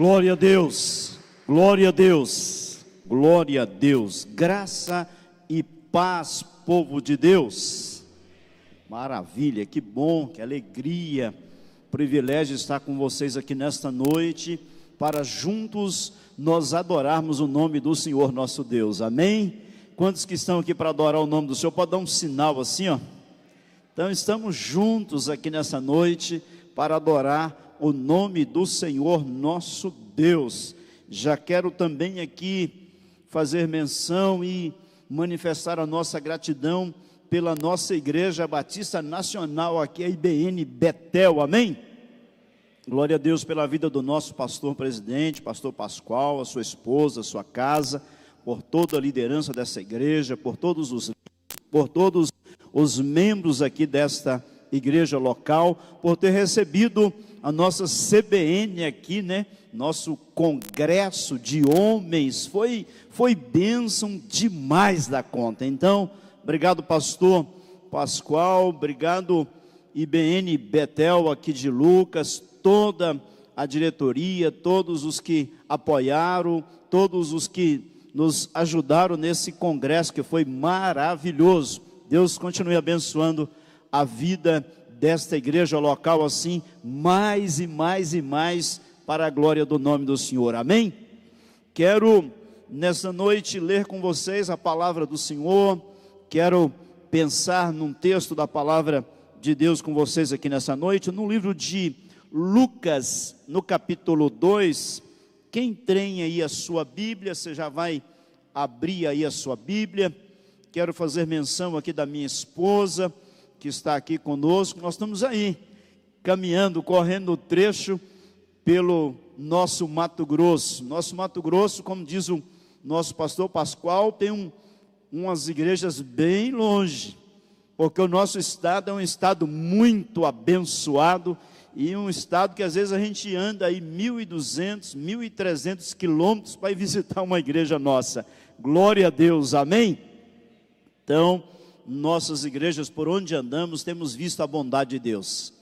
Glória a Deus, glória a Deus, glória a Deus, graça e paz, povo de Deus. Maravilha, que bom, que alegria, privilégio estar com vocês aqui nesta noite, para juntos nós adorarmos o nome do Senhor nosso Deus, amém? Quantos que estão aqui para adorar o nome do Senhor, pode dar um sinal assim, ó. Então estamos juntos aqui nessa noite, para adorar o nome do Senhor nosso Deus. Já quero também aqui fazer menção e manifestar a nossa gratidão pela nossa Igreja Batista Nacional, aqui a IBN Betel, amém? Glória a Deus pela vida do nosso pastor presidente, pastor Pascoal, a sua esposa, a sua casa, por toda a liderança dessa igreja, por todos os membros aqui desta igreja local, por ter recebido a nossa CBN aqui, né? Nosso congresso de homens, foi bênção demais da conta. Então, obrigado pastor Pascoal, obrigado IBN Betel aqui de Lucas, toda a diretoria, todos os que apoiaram, todos os que nos ajudaram nesse congresso que foi maravilhoso. Deus continue abençoando a vida desta igreja local assim, mais e mais e mais, para a glória do nome do Senhor, amém? Quero nessa noite ler com vocês a palavra do Senhor, quero pensar num texto da palavra de Deus com vocês aqui nessa noite, no livro de Lucas, no capítulo 2, quem tem aí a sua Bíblia, você já vai abrir aí a sua Bíblia. Quero fazer menção aqui da minha esposa, que está aqui conosco. Nós estamos aí, caminhando, correndo o trecho pelo nosso Mato Grosso. Nosso Mato Grosso, como diz o nosso pastor Pascoal, tem umas igrejas bem longe, porque o nosso estado é um estado muito abençoado, e um estado que às vezes a gente anda aí 1.200, 1.300 quilômetros para ir visitar uma igreja nossa. Glória a Deus, amém? Então, nossas igrejas, por onde andamos, temos visto a bondade de Deus,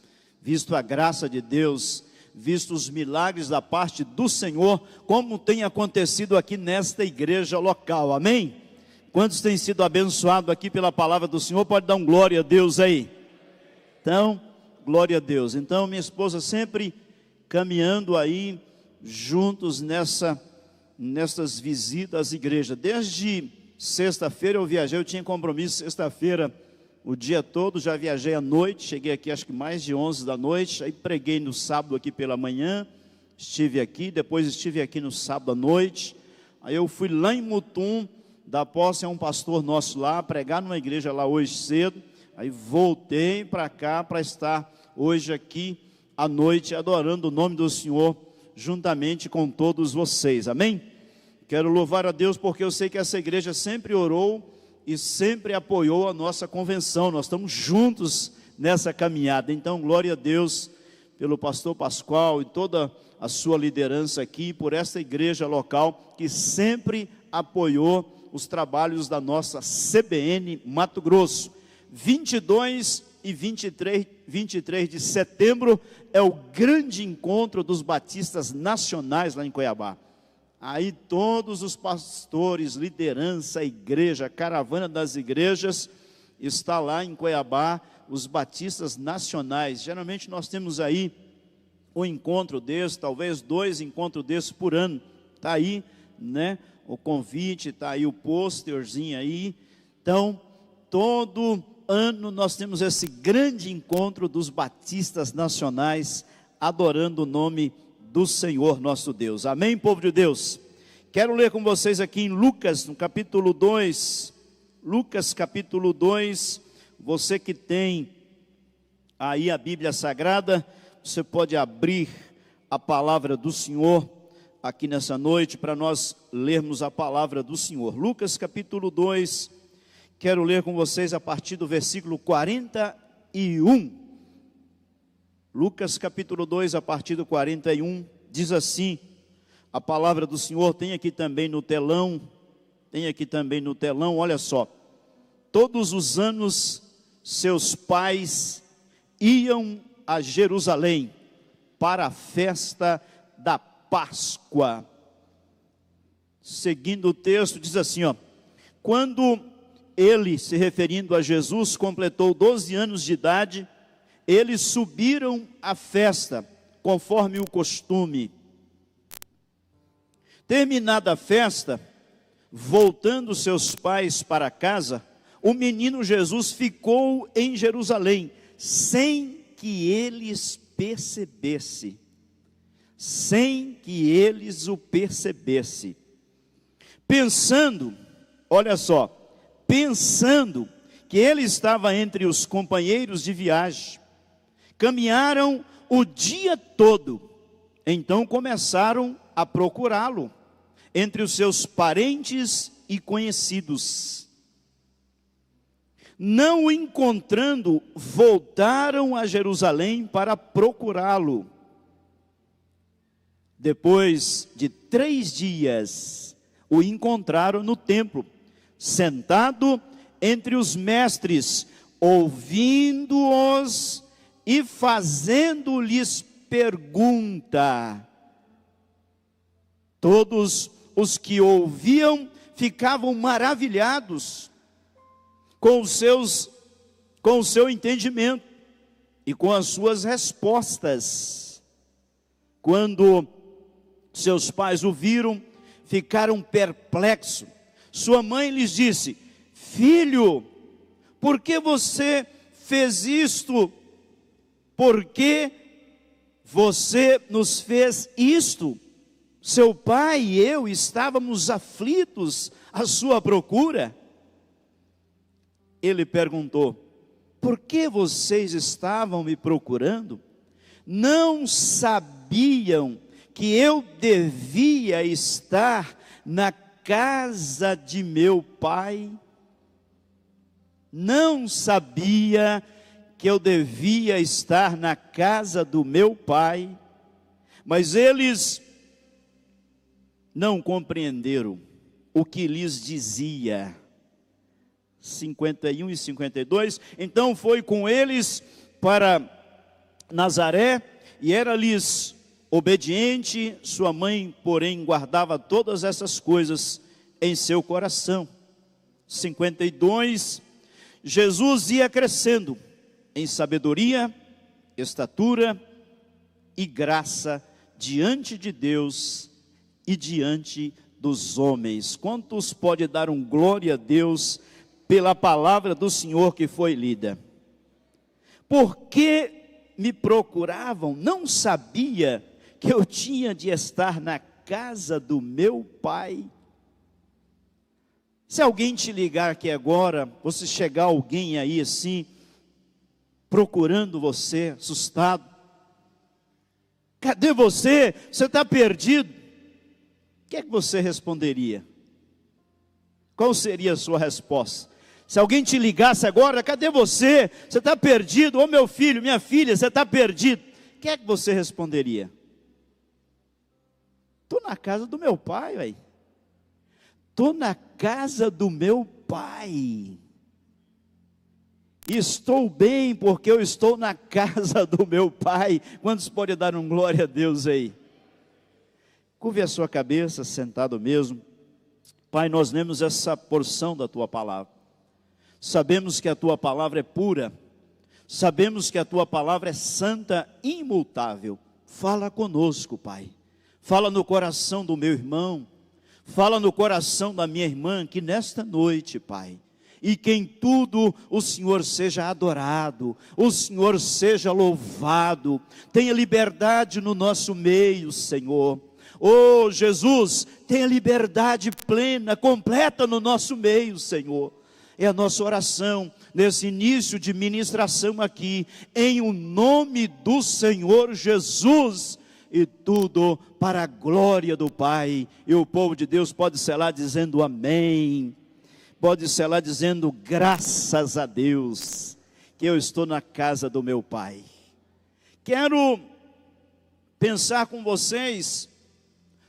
visto a graça de Deus, visto os milagres da parte do Senhor, como tem acontecido aqui nesta igreja local, amém? Quantos têm sido abençoados aqui pela palavra do Senhor? Pode dar um glória a Deus aí. Então, glória a Deus. Então, minha esposa sempre caminhando aí, juntos nessas visitas às igrejas, desde sexta-feira eu viajei, eu tinha compromisso sexta-feira o dia todo, já viajei à noite, cheguei aqui acho que mais de 11 da noite, aí preguei no sábado aqui pela manhã, estive aqui, depois estive aqui no sábado à noite, aí eu fui lá em Mutum, dar posse a um pastor nosso lá, pregar numa igreja lá hoje cedo, aí voltei para cá para estar hoje aqui à noite adorando o nome do Senhor, juntamente com todos vocês, amém? Quero louvar a Deus porque eu sei que essa igreja sempre orou e sempre apoiou a nossa convenção. Nós estamos juntos nessa caminhada. Então, glória a Deus pelo pastor Pascoal e toda a sua liderança aqui, por essa igreja local que sempre apoiou os trabalhos da nossa CBN Mato Grosso. 22 e 23 de setembro é o grande encontro dos batistas nacionais lá em Cuiabá. Aí todos os pastores, liderança, igreja, caravana das igrejas, está lá em Cuiabá, os batistas nacionais. Geralmente nós temos aí um encontro desse, talvez 2 encontros desses por ano. Está aí, né, o convite, está aí o pôsterzinho aí. Então, todo ano nós temos esse grande encontro dos batistas nacionais, adorando o nome do Senhor nosso Deus, amém, povo de Deus? Quero ler com vocês aqui em Lucas, no capítulo 2, Lucas capítulo 2, você que tem aí a Bíblia Sagrada, você pode abrir a palavra do Senhor aqui nessa noite, para nós lermos a palavra do Senhor. Lucas capítulo 2, quero ler com vocês a partir do versículo 41, Lucas capítulo 2, a partir do 41, diz assim, a palavra do Senhor, tem aqui também no telão, olha só. Todos os anos, seus pais iam a Jerusalém, para a festa da Páscoa. Seguindo o texto, diz assim, ó: quando ele, se referindo a Jesus, completou 12 anos de idade, eles subiram à festa, conforme o costume. Terminada a festa, voltando seus pais para casa, o menino Jesus ficou em Jerusalém, sem que eles percebessem. Sem que eles o percebessem. Pensando, olha só, pensando que ele estava entre os companheiros de viagem, caminharam o dia todo, então começaram a procurá-lo entre os seus parentes e conhecidos. Não o encontrando, voltaram a Jerusalém para procurá-lo. Depois de 3 dias, o encontraram no templo, sentado entre os mestres, ouvindo-os e fazendo-lhes pergunta. Todos os que ouviam ficavam maravilhados com o seu entendimento e com as suas respostas. Quando seus pais o viram, ficaram perplexos. Sua mãe lhes disse: filho, por que você fez isto? Por que você nos fez isto? Seu pai e eu estávamos aflitos à sua procura. Ele perguntou: por que vocês estavam me procurando? Não sabiam que eu devia estar na casa de meu pai? Não sabia que eu devia estar na casa do meu pai? Mas eles não compreenderam o que lhes dizia. 51 e 52. Então foi com eles para Nazaré, e era-lhes obediente. Sua mãe, porém, guardava todas essas coisas em seu coração. 52. Jesus ia crescendo em sabedoria, estatura e graça diante de Deus e diante dos homens. Quantos pode dar um glória a Deus pela palavra do Senhor que foi lida? Por que me procuravam? Não sabia que eu tinha de estar na casa do meu pai? Se alguém te ligar aqui agora, você chegar alguém aí assim, procurando você, assustado: cadê você? Você está perdido. O que é que você responderia? Qual seria a sua resposta? Se alguém te ligasse agora: cadê você? Você está perdido. Ô meu filho, minha filha, você está perdido. O que é que você responderia? Estou na casa do meu pai, velho. Estou na casa do meu pai. Estou bem porque eu estou na casa do meu pai. Quantos podem dar um glória a Deus aí? Curve a sua cabeça, sentado mesmo. Pai, nós lemos essa porção da tua palavra. Sabemos que a tua palavra é pura. Sabemos que a tua palavra é santa, imutável. Fala conosco, Pai. Fala no coração do meu irmão. Fala no coração da minha irmã, que nesta noite, Pai, e que em tudo o Senhor seja adorado, o Senhor seja louvado. Tenha liberdade no nosso meio, Senhor. Oh Jesus, tenha liberdade plena, completa no nosso meio, Senhor. É a nossa oração nesse início de ministração aqui, em o nome do Senhor Jesus, e tudo para a glória do Pai. E o povo de Deus pode selar dizendo amém, pode selar dizendo graças a Deus, que eu estou na casa do meu Pai. Quero pensar com vocês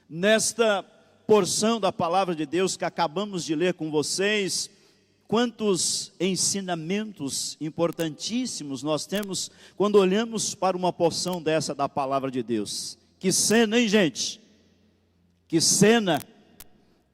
nesta porção da palavra de Deus que acabamos de ler com vocês. Quantos ensinamentos importantíssimos nós temos quando olhamos para uma porção dessa da palavra de Deus. Que cena, hein, gente? Que cena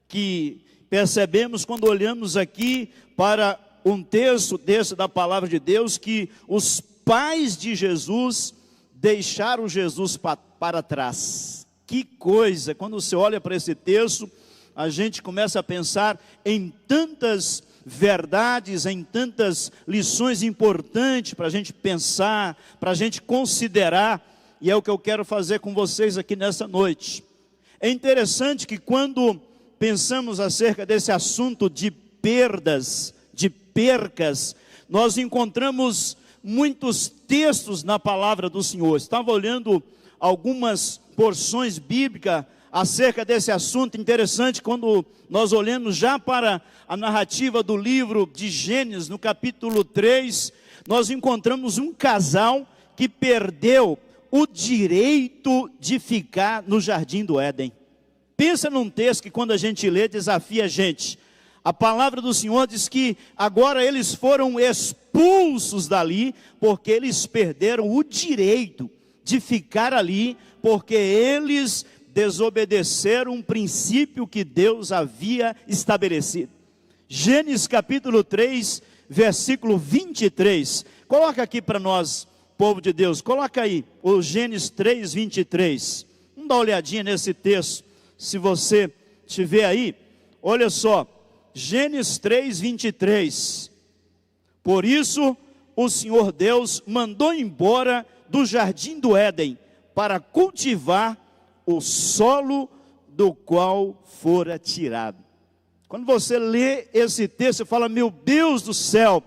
que percebemos quando olhamos aqui para um texto desse da palavra de Deus, que os pais de Jesus deixaram Jesus para trás. Que coisa, quando você olha para esse texto, a gente começa a pensar em tantas verdades, em tantas lições importantes para a gente pensar, para a gente considerar, e é o que eu quero fazer com vocês aqui nessa noite. É interessante que quando pensamos acerca desse assunto de perdas, de percas, nós encontramos muitos textos na palavra do Senhor. Estava olhando algumas porções bíblicas acerca desse assunto. Interessante quando nós olhamos já para a narrativa do livro de Gênesis, no capítulo 3, nós encontramos um casal que perdeu o direito de ficar no jardim do Éden. Pensa num texto que quando a gente lê desafia a gente. A palavra do Senhor diz que agora eles foram expulsos dali, porque eles perderam o direito de ficar ali, porque eles desobedeceram um princípio que Deus havia estabelecido. Gênesis capítulo 3, versículo 23. Coloca aqui para nós, povo de Deus, coloca aí, o Gênesis 3, 23. Vamos dar uma olhadinha nesse texto, se você tiver aí. Olha só. Gênesis 3, 23. Por isso, o Senhor Deus mandou embora do jardim do Éden, para cultivar o solo do qual fora tirado. Quando você lê esse texto, você fala, meu Deus do céu,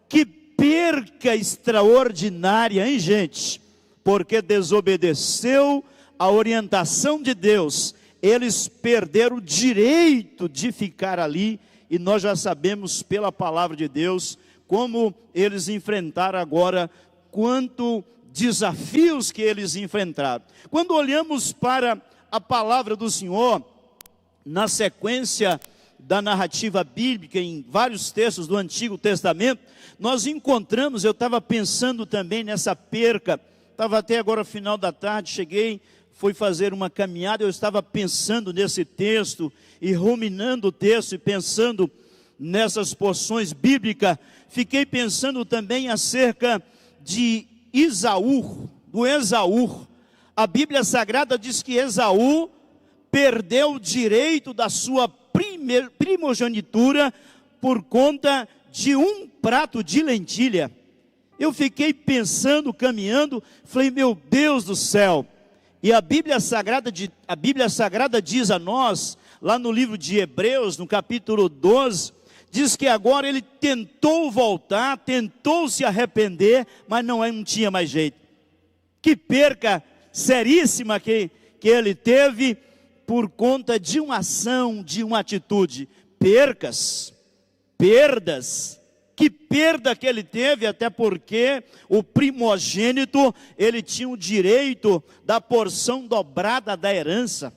que perca extraordinária, hein, gente? Porque desobedeceu a orientação de Deus. Eles perderam o direito de ficar ali, e nós já sabemos pela palavra de Deus, como eles enfrentaram agora, quanto desafios que eles enfrentaram. Quando olhamos para a palavra do Senhor, na sequência da narrativa bíblica, em vários textos do Antigo Testamento, nós encontramos, eu estava pensando também nessa perca, estava até agora final da tarde, cheguei, fui fazer uma caminhada, eu estava pensando nesse texto, e ruminando o texto, e pensando nessas porções bíblicas, fiquei pensando também acerca de Esaú, do Esaú. A Bíblia Sagrada diz que Esaú perdeu o direito da sua primogenitura por conta de um prato de lentilha. Eu fiquei pensando, caminhando, falei, meu Deus do céu. E a Bíblia Sagrada diz a nós, lá no livro de Hebreus, no capítulo 12, diz que agora ele tentou voltar, tentou se arrepender, mas não tinha mais jeito. Que perca seríssima que ele teve por conta de uma ação, de uma atitude. Perdas. Que perda que ele teve, até porque o primogênito, ele tinha o direito da porção dobrada da herança.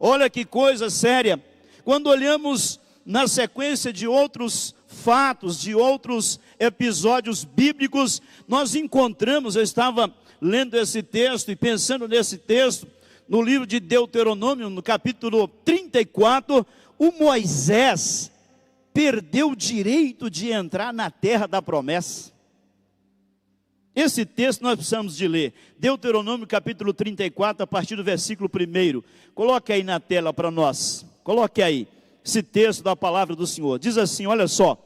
Olha que coisa séria. Quando olhamos na sequência de outros fatos, de outros episódios bíblicos, nós encontramos, eu estava lendo esse texto e pensando nesse texto, no livro de Deuteronômio, no capítulo 34, o Moisés perdeu o direito de entrar na terra da promessa. Esse texto nós precisamos de ler. Deuteronômio capítulo 34, a partir do versículo 1. Coloque aí na tela para nós. Coloque aí esse texto da palavra do Senhor. Diz assim, olha só.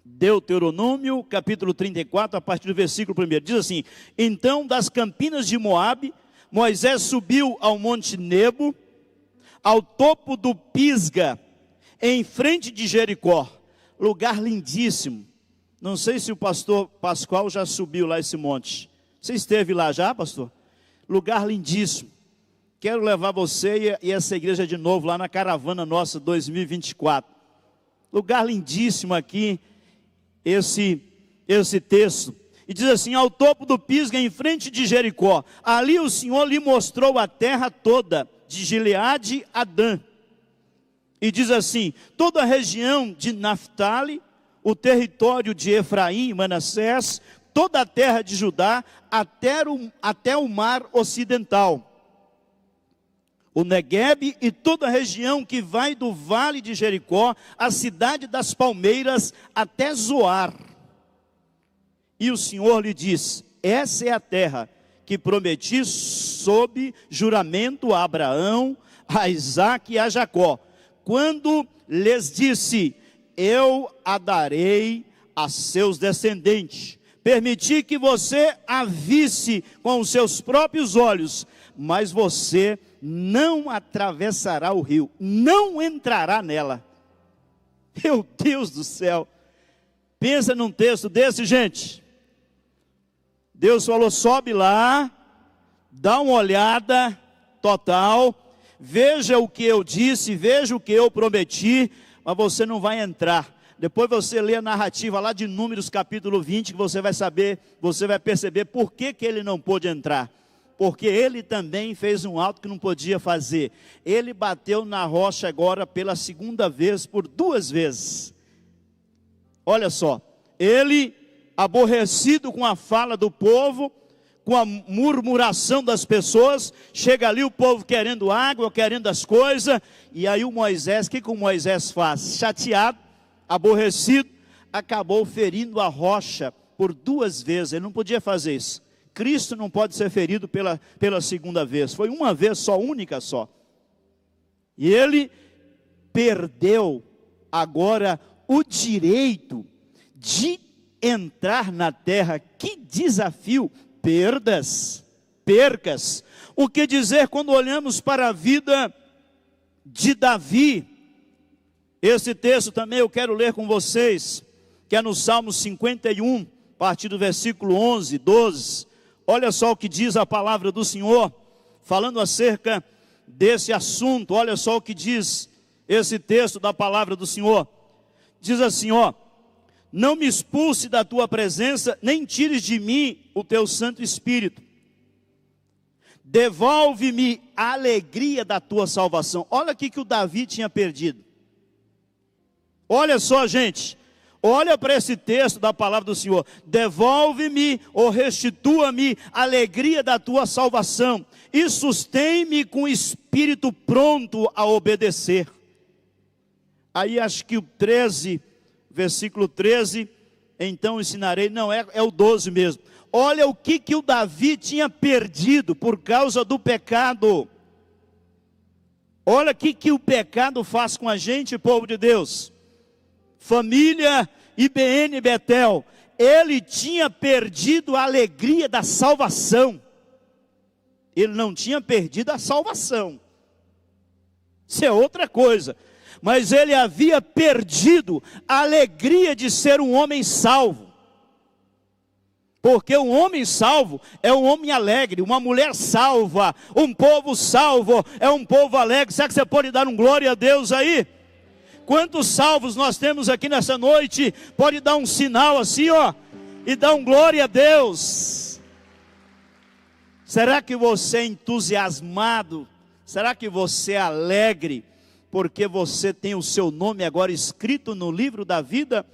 Deuteronômio capítulo 34, a partir do versículo 1. Diz assim, então das campinas de Moabe, Moisés subiu ao monte Nebo, ao topo do Pisga, em frente de Jericó, lugar lindíssimo. Não sei se o pastor Pascoal já subiu lá esse monte. Você esteve lá já, pastor? Lugar lindíssimo. Quero levar você e essa igreja de novo lá na caravana nossa 2024. Lugar lindíssimo aqui, esse texto. E diz assim, ao topo do Pisga, em frente de Jericó. Ali o Senhor lhe mostrou a terra toda, de Gileade a Dan. E diz assim, toda a região de Naftali, o território de Efraim e Manassés, toda a terra de Judá, até o mar ocidental. o Neguebe e toda a região que vai do vale de Jericó, a cidade das palmeiras, até Zoar. E o Senhor lhe disse: essa é a terra que prometi sob juramento a Abraão, a Isaque e a Jacó, quando lhes disse: eu a darei a seus descendentes. Permiti que você a visse com os seus próprios olhos, mas você não atravessará o rio, não entrará nela. Meu Deus do céu, pensa num texto desse, gente. Deus falou: sobe lá, dá uma olhada total, veja o que eu disse, veja o que eu prometi, mas você não vai entrar. Depois você lê a narrativa lá de Números capítulo 20, que você vai saber, você vai perceber por que ele não pôde entrar. Porque ele também fez um ato que não podia fazer. Ele bateu na rocha agora pela segunda vez, por 2 vezes. Olha só, ele, aborrecido com a fala do povo, com a murmuração das pessoas, chega ali o povo querendo água, querendo as coisas, e aí o Moisés, o que o Moisés faz? Chateado, aborrecido, acabou ferindo a rocha por 2 vezes. Ele não podia fazer isso. Cristo não pode ser ferido pela segunda vez. Foi uma vez só, única só. E ele perdeu agora o direito de entrar na terra. Que desafio! Percas. O que dizer quando olhamos para a vida de Davi? Esse texto também eu quero ler com vocês, que é no Salmo 51, a partir do versículo 11, 12. Olha só o que diz a palavra do Senhor, falando acerca desse assunto. Olha só o que diz esse texto da palavra do Senhor. Diz assim, ó: não me expulse da tua presença, nem tires de mim o teu Santo Espírito. Devolve-me a alegria da tua salvação. Olha aqui que o Davi tinha perdido. Olha só, gente, olha para esse texto da palavra do Senhor: devolve-me ou restitua-me a alegria da tua salvação, e sustém-me com espírito pronto a obedecer. Aí acho que o 13, versículo 13, então ensinarei, não, é o 12 mesmo. Olha o que o Davi tinha perdido por causa do pecado. Olha o que o pecado faz com a gente, povo de Deus. Família IBN Betel, ele tinha perdido a alegria da salvação. Ele não tinha perdido a salvação, isso é outra coisa, mas ele havia perdido a alegria de ser um homem salvo. Porque um homem salvo é um homem alegre, uma mulher salva, um povo salvo é um povo alegre. Será que você pode dar um glória a Deus aí? Quantos salvos nós temos aqui nessa noite? Pode dar um sinal assim, ó, e dar um glória a Deus. Será que você é entusiasmado? Será que você é alegre? Porque você tem o seu nome agora escrito no livro da vida?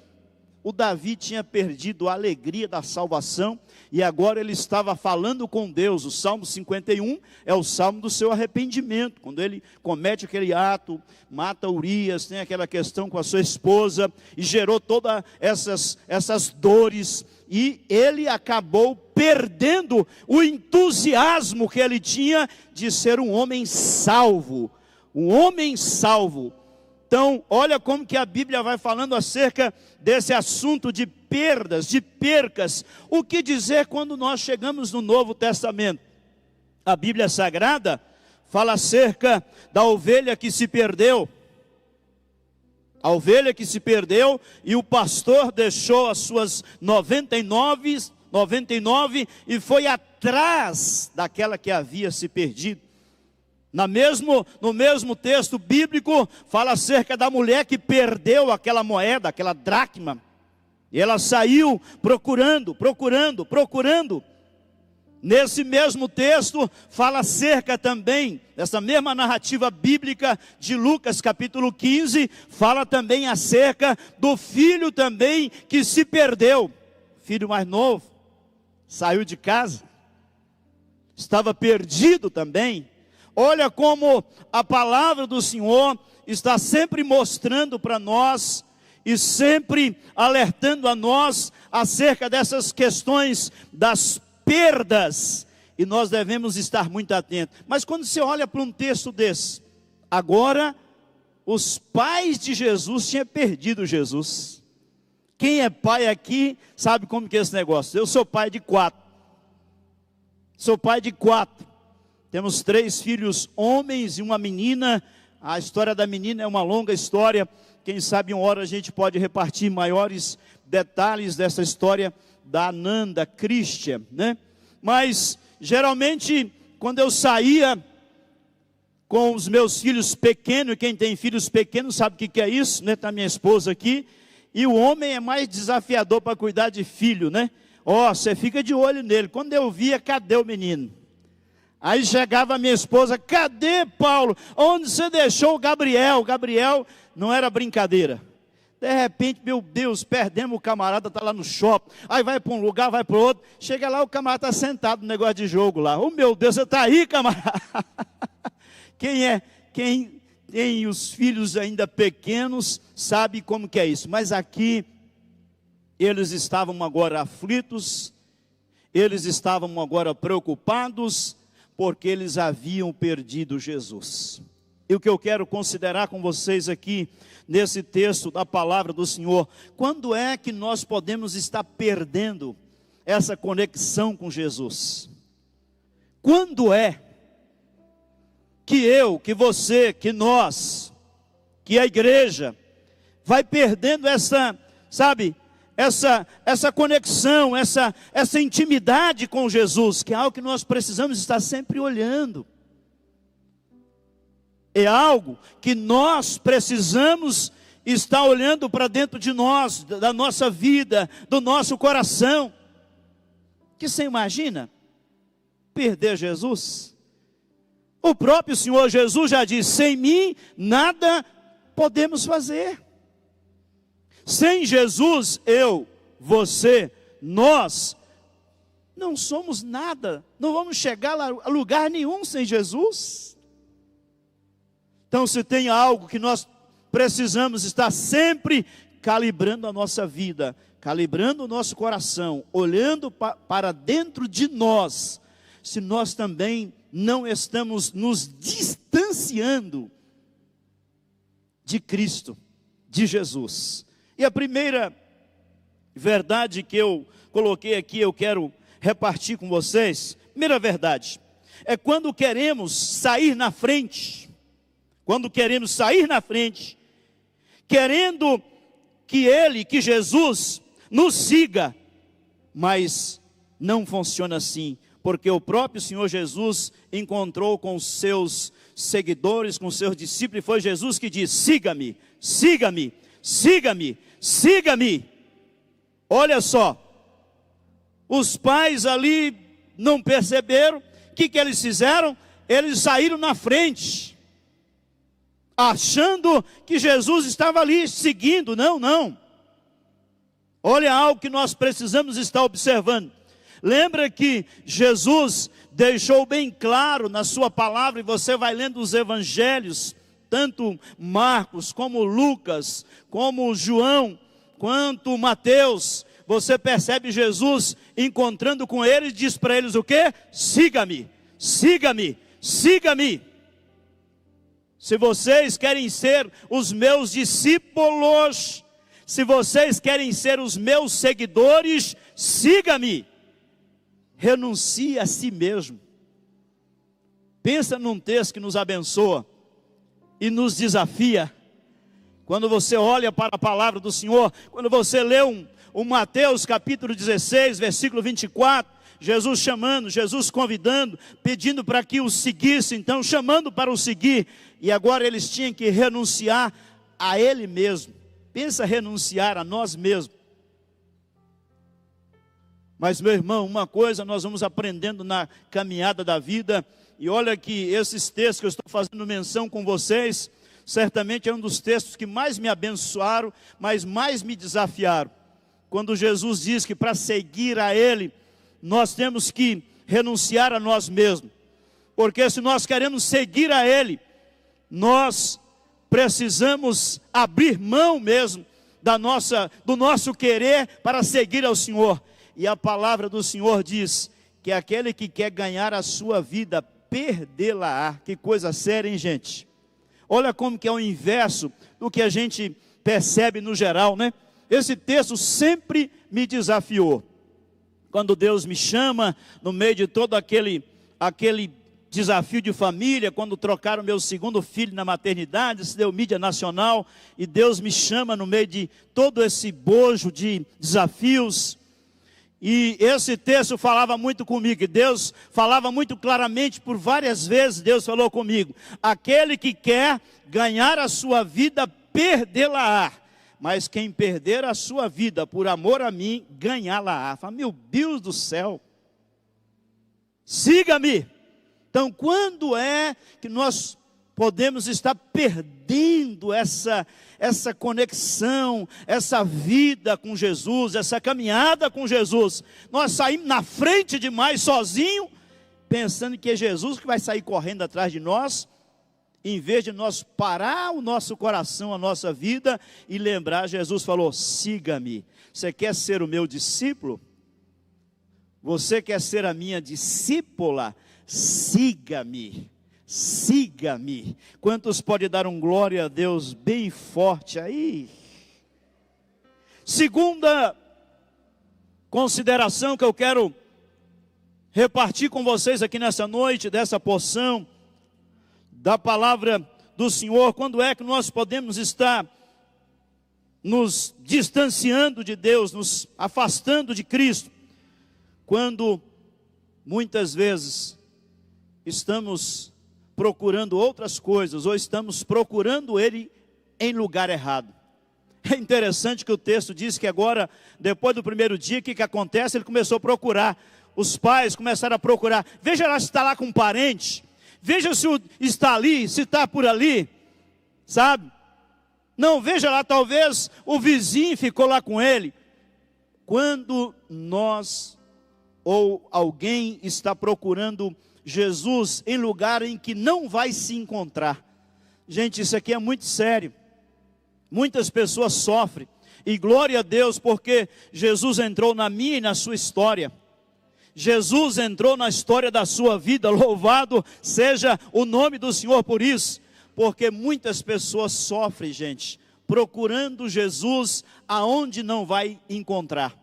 O Davi tinha perdido a alegria da salvação, e agora ele estava falando com Deus. O Salmo 51 é o Salmo do seu arrependimento, quando ele comete aquele ato, mata Urias, tem aquela questão com a sua esposa, e gerou todas essas dores, e ele acabou perdendo o entusiasmo que ele tinha de ser um homem salvo, um homem salvo. Então, olha como que a Bíblia vai falando acerca desse assunto de perdas, de percas. O que dizer quando nós chegamos no Novo Testamento? A Bíblia Sagrada fala acerca da ovelha que se perdeu. A ovelha que se perdeu, e o pastor deixou as suas 99 e foi atrás daquela que havia se perdido. No mesmo texto bíblico, fala acerca da mulher que perdeu aquela moeda, aquela dracma. E ela saiu procurando. Nesse mesmo texto, fala acerca também, dessa mesma narrativa bíblica de Lucas capítulo 15, fala também acerca do filho também que se perdeu. Filho mais novo, saiu de casa, estava perdido também. Olha como a palavra do Senhor está sempre mostrando para nós e sempre alertando a nós acerca dessas questões das perdas, e nós devemos estar muito atentos. Mas quando você olha para um texto desse, agora os pais de Jesus tinham perdido Jesus. Quem é pai aqui sabe como que é esse negócio. Eu sou pai de 4. Sou pai de 4. Temos 3 filhos homens e uma menina. A história da menina é uma longa história. Quem sabe uma hora a gente pode repartir maiores detalhes dessa história da Ananda Christian, né? Mas geralmente quando eu saía com os meus filhos pequenos, quem tem filhos pequenos sabe o que é isso, né? Está minha esposa aqui. E o homem é mais desafiador para cuidar de filho, né? Você fica de olho nele. Quando eu via, cadê o menino? Aí chegava a minha esposa, cadê Paulo? Onde você deixou o Gabriel? O Gabriel não era brincadeira. De repente, meu Deus, perdemos o camarada, está lá no shopping. Aí vai para um lugar, vai para o outro. Chega lá, o camarada está sentado no negócio de jogo lá. Oh meu Deus, você está aí, camarada? Quem tem os filhos ainda pequenos sabe como que é isso. Mas aqui, eles estavam agora aflitos, eles estavam agora preocupados, porque eles haviam perdido Jesus. E o que eu quero considerar com vocês aqui, nesse texto da palavra do Senhor, quando é que nós podemos estar perdendo essa conexão com Jesus? Quando é que eu, que você, que nós, que a igreja, vai perdendo essa, sabe, essa conexão, essa intimidade com Jesus, que é algo que nós precisamos estar sempre olhando. É algo que nós precisamos estar olhando para dentro de nós, da nossa vida, do nosso coração. Que você imagina perder Jesus? O próprio Senhor Jesus já disse: sem mim nada podemos fazer. Sem Jesus, eu, você, nós, não somos nada. Não vamos chegar a lugar nenhum sem Jesus. Então, se tem algo que nós precisamos estar sempre calibrando a nossa vida, calibrando o nosso coração, olhando para dentro de nós, se nós também não estamos nos distanciando de Cristo, de Jesus. E a primeira verdade que eu coloquei aqui, eu quero repartir com vocês. Primeira verdade, é quando queremos sair na frente. Quando queremos sair na frente, querendo que Jesus nos siga, mas não funciona assim, porque o próprio Senhor Jesus encontrou com os seus seguidores, com os seus discípulos, e foi Jesus que disse: siga-me, siga-me, siga-me, siga-me. Olha só, os pais ali não perceberam. O que eles fizeram? Eles saíram na frente, achando que Jesus estava ali seguindo. Não. Olha algo que nós precisamos estar observando. Lembra que Jesus deixou bem claro na sua palavra, e você vai lendo os evangelhos, tanto Marcos, como Lucas, como João, quanto Mateus, você percebe Jesus encontrando com eles, diz para eles o quê? Siga-me, siga-me, siga-me. Se vocês querem ser os meus discípulos, se vocês querem ser os meus seguidores, siga-me. Renuncie a si mesmo. Pensa num texto que nos abençoa e nos desafia. Quando você olha para a palavra do Senhor, quando você lê o Mateus capítulo 16, versículo 24, Jesus chamando, Jesus convidando, pedindo para que o seguisse, então chamando para o seguir, e agora eles tinham que renunciar a Ele mesmo. Pensa renunciar a nós mesmos. Mas, meu irmão, uma coisa nós vamos aprendendo na caminhada da vida, e olha que esses textos que eu estou fazendo menção com vocês, certamente é um dos textos que mais me abençoaram, mas mais me desafiaram. Quando Jesus diz que para seguir a Ele, nós temos que renunciar a nós mesmos. Porque se nós queremos seguir a Ele, nós precisamos abrir mão mesmo do nosso querer para seguir ao Senhor. E a palavra do Senhor diz que aquele que quer ganhar a sua vida, perdê-la-á. Que coisa séria, hein, gente? Olha como que é o inverso do que a gente percebe no geral, né? Esse texto sempre me desafiou. Quando Deus me chama, no meio de todo aquele desafio de família, quando trocaram meu segundo filho na maternidade, se deu mídia nacional, e Deus me chama no meio de todo esse bojo de desafios. E esse texto falava muito comigo, e Deus falava muito claramente, por várias vezes Deus falou comigo: aquele que quer ganhar a sua vida, perdê-la-á, mas quem perder a sua vida por amor a mim, ganhá-la-á. Fala, meu Deus do céu, siga-me. Então, quando é que nós podemos estar perdendo essa conexão, essa vida com Jesus, essa caminhada com Jesus? Nós saímos na frente demais sozinho, pensando que é Jesus que vai sair correndo atrás de nós, em vez de nós parar o nosso coração, a nossa vida e lembrar, Jesus falou: siga-me. Você quer ser o meu discípulo? Você quer ser a minha discípula? Siga-me, siga-me. Quantos podem dar um glória a Deus bem forte aí? Segunda consideração que eu quero repartir com vocês aqui nessa noite, dessa porção da palavra do Senhor. Quando é que nós podemos estar nos distanciando de Deus, nos afastando de Cristo? Quando muitas vezes estamos procurando outras coisas, ou estamos procurando Ele em lugar errado. É interessante que o texto diz que agora, depois do primeiro dia, o que acontece? Ele começou a procurar, os pais começaram a procurar, veja lá se está lá com um parente, veja se está ali, se está por ali, sabe? Não, veja lá, talvez o vizinho ficou lá com ele. Quando nós, ou alguém está procurando Jesus em lugar em que não vai se encontrar. Gente, isso aqui é muito sério. Muitas pessoas sofrem. E glória a Deus, porque Jesus entrou na minha e na sua história. Jesus entrou na história da sua vida. Louvado seja o nome do Senhor por isso. Porque muitas pessoas sofrem, gente, procurando Jesus aonde não vai encontrar.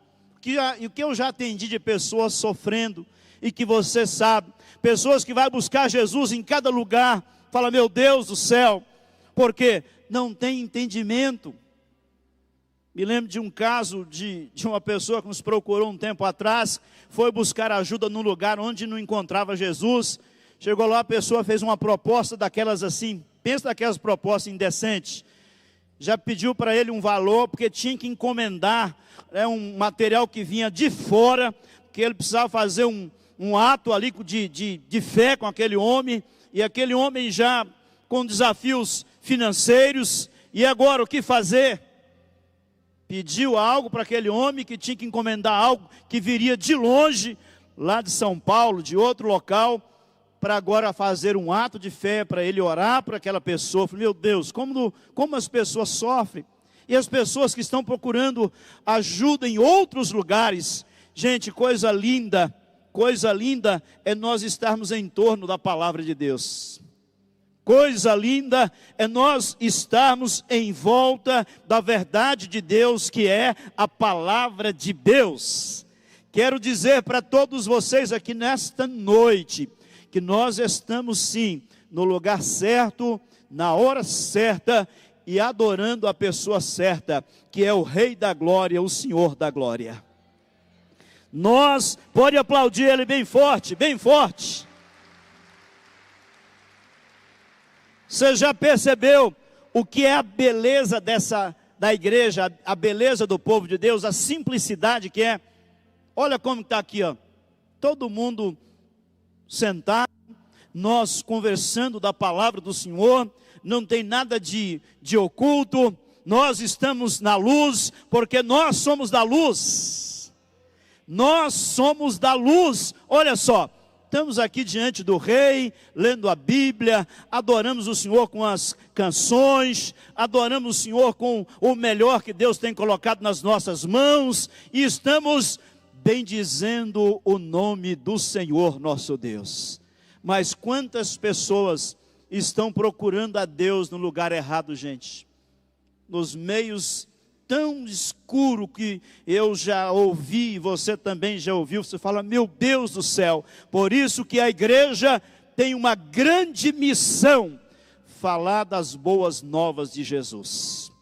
E o que eu já atendi de pessoas sofrendo, e que você sabe, pessoas que vão buscar Jesus em cada lugar, fala, meu Deus do céu, porque não tem entendimento. Me lembro de um caso de uma pessoa que nos procurou um tempo atrás, foi buscar ajuda num lugar onde não encontrava Jesus, chegou lá, a pessoa fez uma proposta daquelas assim, pensa daquelas propostas indecentes, já pediu para ele um valor, porque tinha que encomendar um material que vinha de fora, que ele precisava fazer um ato ali de fé com aquele homem, e aquele homem já com desafios financeiros, e agora o que fazer? Pediu algo para aquele homem que tinha que encomendar algo que viria de longe, lá de São Paulo, de outro local, para agora fazer um ato de fé, para ele orar para aquela pessoa. Falei, meu Deus, como as pessoas sofrem, e as pessoas que estão procurando ajuda em outros lugares. Gente, coisa linda é nós estarmos em torno da palavra de Deus. Coisa linda é nós estarmos em volta da verdade de Deus, que é a palavra de Deus. Quero dizer para todos vocês aqui nesta noite, que nós estamos sim, no lugar certo, na hora certa, e adorando a pessoa certa, que é o Rei da Glória, o Senhor da Glória. Nós, pode aplaudir Ele bem forte, bem forte. Você já percebeu o que é a beleza da igreja, a beleza do povo de Deus, a simplicidade que é? Olha como está aqui, ó, todo mundo sentado, nós conversando da palavra do Senhor, não tem nada de oculto, nós estamos na luz, porque nós somos da luz. Nós somos da luz. Olha só, estamos aqui diante do Rei, lendo a Bíblia, adoramos o Senhor com as canções, adoramos o Senhor com o melhor que Deus tem colocado nas nossas mãos, e estamos bendizendo o nome do Senhor nosso Deus. Mas quantas pessoas estão procurando a Deus no lugar errado, gente? Nos meios tão escuro que eu já ouvi, você também já ouviu, você fala, meu Deus do céu. Por isso que a igreja tem uma grande missão, falar das boas novas de Jesus,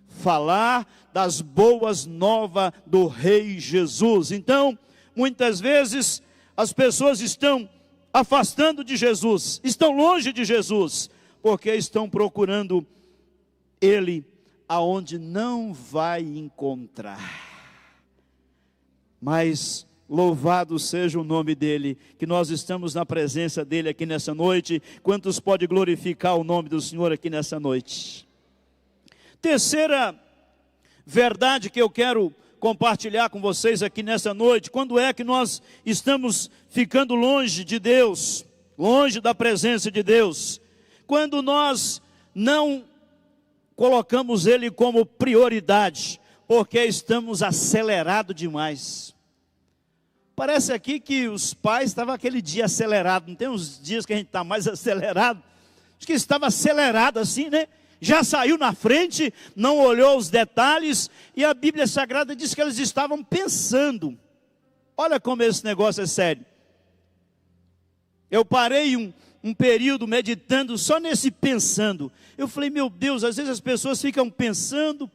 falar das boas novas do Rei Jesus. Então, muitas vezes, as pessoas estão afastando de Jesus, estão longe de Jesus, porque estão procurando Ele aonde não vai encontrar. Mas louvado seja o nome dEle, que nós estamos na presença dEle aqui nessa noite. Quantos pode glorificar o nome do Senhor aqui nessa noite? Terceira verdade que eu quero compartilhar com vocês aqui nessa noite: quando é que nós estamos ficando longe de Deus, longe da presença de Deus? Quando nós não colocamos Ele como prioridade, porque estamos acelerados demais. Parece aqui que os pais estavam aquele dia acelerado, não tem uns dias que a gente está mais acelerado? Acho que estava acelerado assim, né? Já saiu na frente, não olhou os detalhes, e a Bíblia Sagrada diz que eles estavam pensando. Olha como esse negócio é sério. Eu parei um período meditando só nesse pensando. Eu falei, meu Deus, às vezes as pessoas ficam pensando,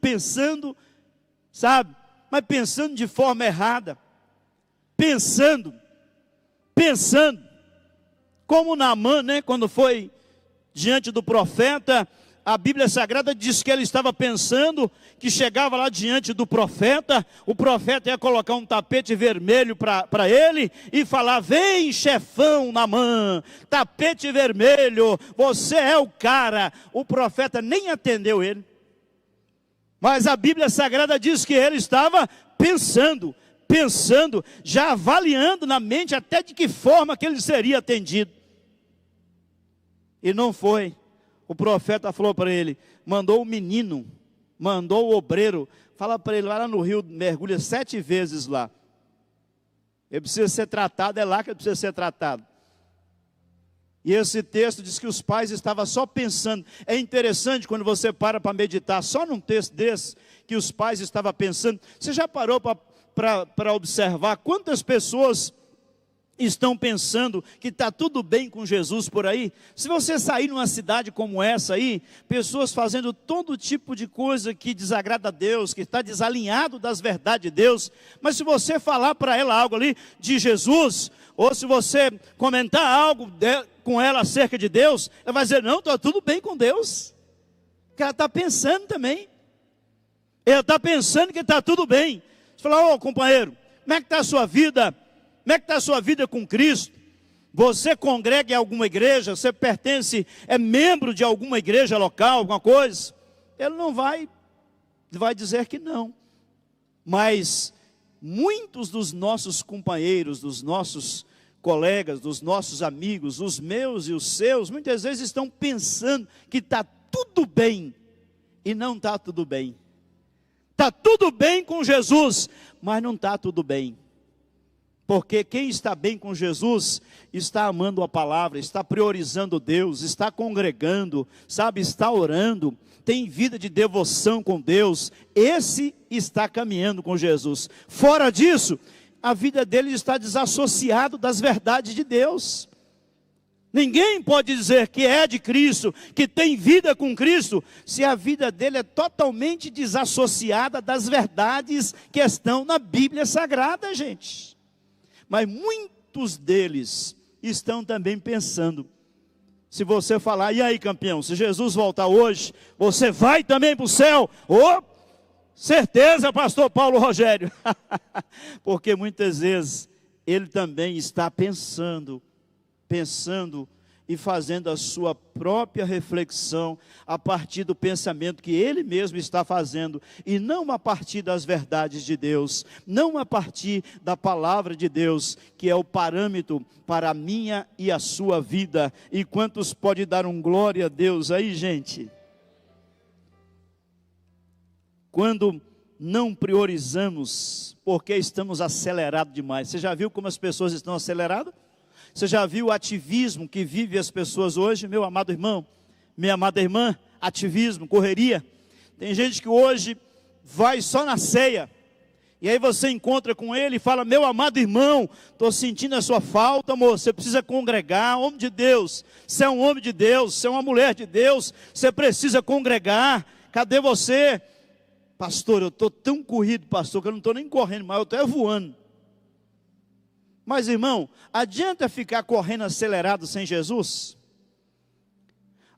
sabe? Mas pensando de forma errada. Pensando. Como Naamã, né? Quando foi diante do profeta, a Bíblia Sagrada diz que ele estava pensando que chegava lá diante do profeta, o profeta ia colocar um tapete vermelho para ele e falar, vem chefão Naamã, tapete vermelho, você é o cara. O profeta nem atendeu ele, mas a Bíblia Sagrada diz que ele estava pensando, já avaliando na mente até de que forma que ele seria atendido, e não foi. O profeta falou para ele, mandou o menino, mandou o obreiro, fala para ele, vai lá no rio, mergulha 7 vezes lá. Ele precisa ser tratado, é lá que ele precisa ser tratado. E esse texto diz que os pais estavam só pensando. É interessante quando você para meditar, só num texto desse, que os pais estavam pensando. Você já parou para observar quantas pessoas estão pensando que está tudo bem com Jesus por aí? Se você sair numa cidade como essa aí, pessoas fazendo todo tipo de coisa que desagrada a Deus, que está desalinhado das verdades de Deus, mas se você falar para ela algo ali de Jesus, ou se você comentar algo com ela acerca de Deus, ela vai dizer, não, está tudo bem com Deus, que ela está pensando também, ela está pensando que está tudo bem. Você fala, ô companheiro, como é que está a sua vida? Como é que está a sua vida com Cristo? Você congrega em alguma igreja? Você pertence, é membro de alguma igreja local, alguma coisa? Ele não vai dizer que não. Mas muitos dos nossos companheiros, dos nossos colegas, dos nossos amigos, os meus e os seus, muitas vezes estão pensando que está tudo bem, e não está tudo bem. Está tudo bem com Jesus, mas não está tudo bem. Porque quem está bem com Jesus, está amando a palavra, está priorizando Deus, está congregando, sabe, está orando, tem vida de devoção com Deus, esse está caminhando com Jesus. Fora disso, a vida dele está desassociada das verdades de Deus. Ninguém pode dizer que é de Cristo, que tem vida com Cristo, se a vida dele é totalmente desassociada das verdades que estão na Bíblia Sagrada, gente. Mas muitos deles estão também pensando, se você falar, e aí campeão, se Jesus voltar hoje, você vai também para o céu? Oh, certeza, pastor Paulo Rogério. Porque muitas vezes ele também está pensando e fazendo a sua própria reflexão a partir do pensamento que ele mesmo está fazendo, e não a partir das verdades de Deus, não a partir da palavra de Deus, que é o parâmetro para a minha e a sua vida. E quantos pode dar um glória a Deus aí, gente? Quando não priorizamos, porque estamos acelerados demais. Você já viu como as pessoas estão aceleradas? Você já viu o ativismo que vive as pessoas hoje, meu amado irmão, minha amada irmã? Ativismo, correria. Tem gente que hoje vai só na ceia, e aí você encontra com ele e fala: meu amado irmão, estou sentindo a sua falta, amor, você precisa congregar, homem de Deus, você é um homem de Deus, você é uma mulher de Deus, você precisa congregar, cadê você? Pastor, eu estou tão corrido, pastor, que eu não estou nem correndo mais, eu estou voando. Mas irmão, adianta ficar correndo acelerado sem Jesus?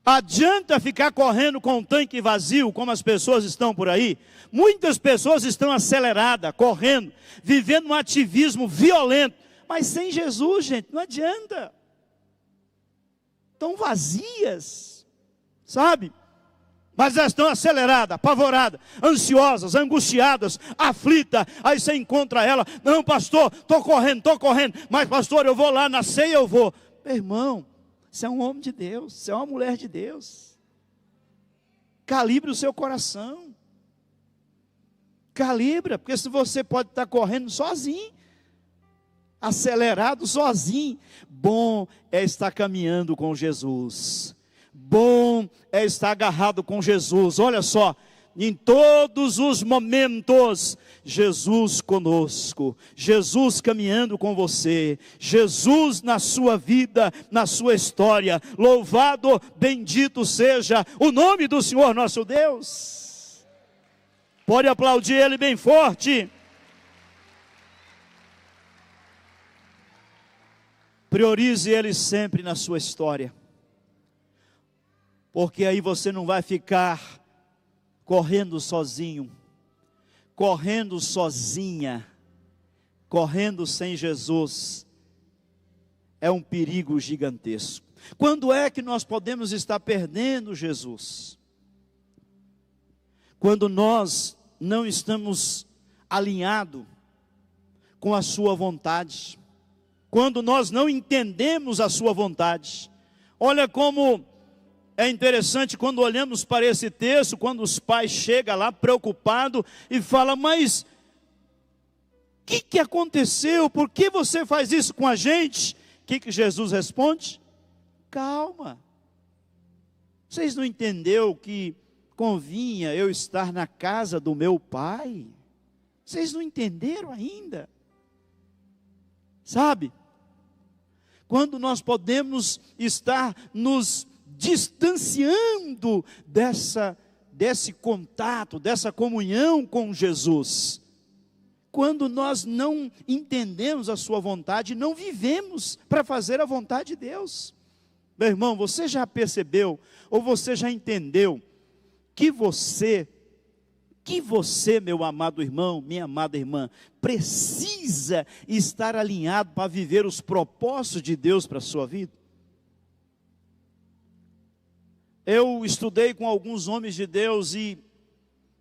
Adianta ficar correndo com um tanque vazio, como as pessoas estão por aí? Muitas pessoas estão aceleradas, correndo, vivendo um ativismo violento, mas sem Jesus, gente, não adianta. Estão vazias, sabe? Mas elas estão aceleradas, apavoradas, ansiosas, angustiadas, aflitas. Aí você encontra ela: não, pastor, estou correndo, mas pastor, eu vou lá na ceia, eu vou. Meu irmão, você é um homem de Deus, você é uma mulher de Deus. Calibre o seu coração. Calibra, porque se você pode estar correndo sozinho, acelerado sozinho, bom é estar caminhando com Jesus. Bom é estar agarrado com Jesus. Olha só, em todos os momentos, Jesus conosco, Jesus caminhando com você, Jesus na sua vida, na sua história. Louvado, bendito seja o nome do Senhor nosso Deus. Pode aplaudir Ele bem forte. Priorize Ele sempre na sua história, porque aí você não vai ficar correndo sozinho, correndo sozinha, correndo sem Jesus. É um perigo gigantesco. Quando é que nós podemos estar perdendo Jesus? Quando nós não estamos alinhados com a sua vontade, quando nós não entendemos a sua vontade. Olha como é interessante quando olhamos para esse texto, quando os pais chegam lá preocupados e falam: mas o que aconteceu? Por que você faz isso com a gente? O que Jesus responde? Calma, vocês não entenderam que convinha eu estar na casa do meu pai? Vocês não entenderam ainda? Sabe? Quando nós podemos estar nos distanciando desse contato, dessa comunhão com Jesus, quando nós não entendemos a sua vontade, não vivemos para fazer a vontade de Deus. Meu irmão, você já percebeu, ou você já entendeu, que você, meu amado irmão, minha amada irmã, precisa estar alinhado para viver os propósitos de Deus para a sua vida? Eu estudei com alguns homens de Deus, e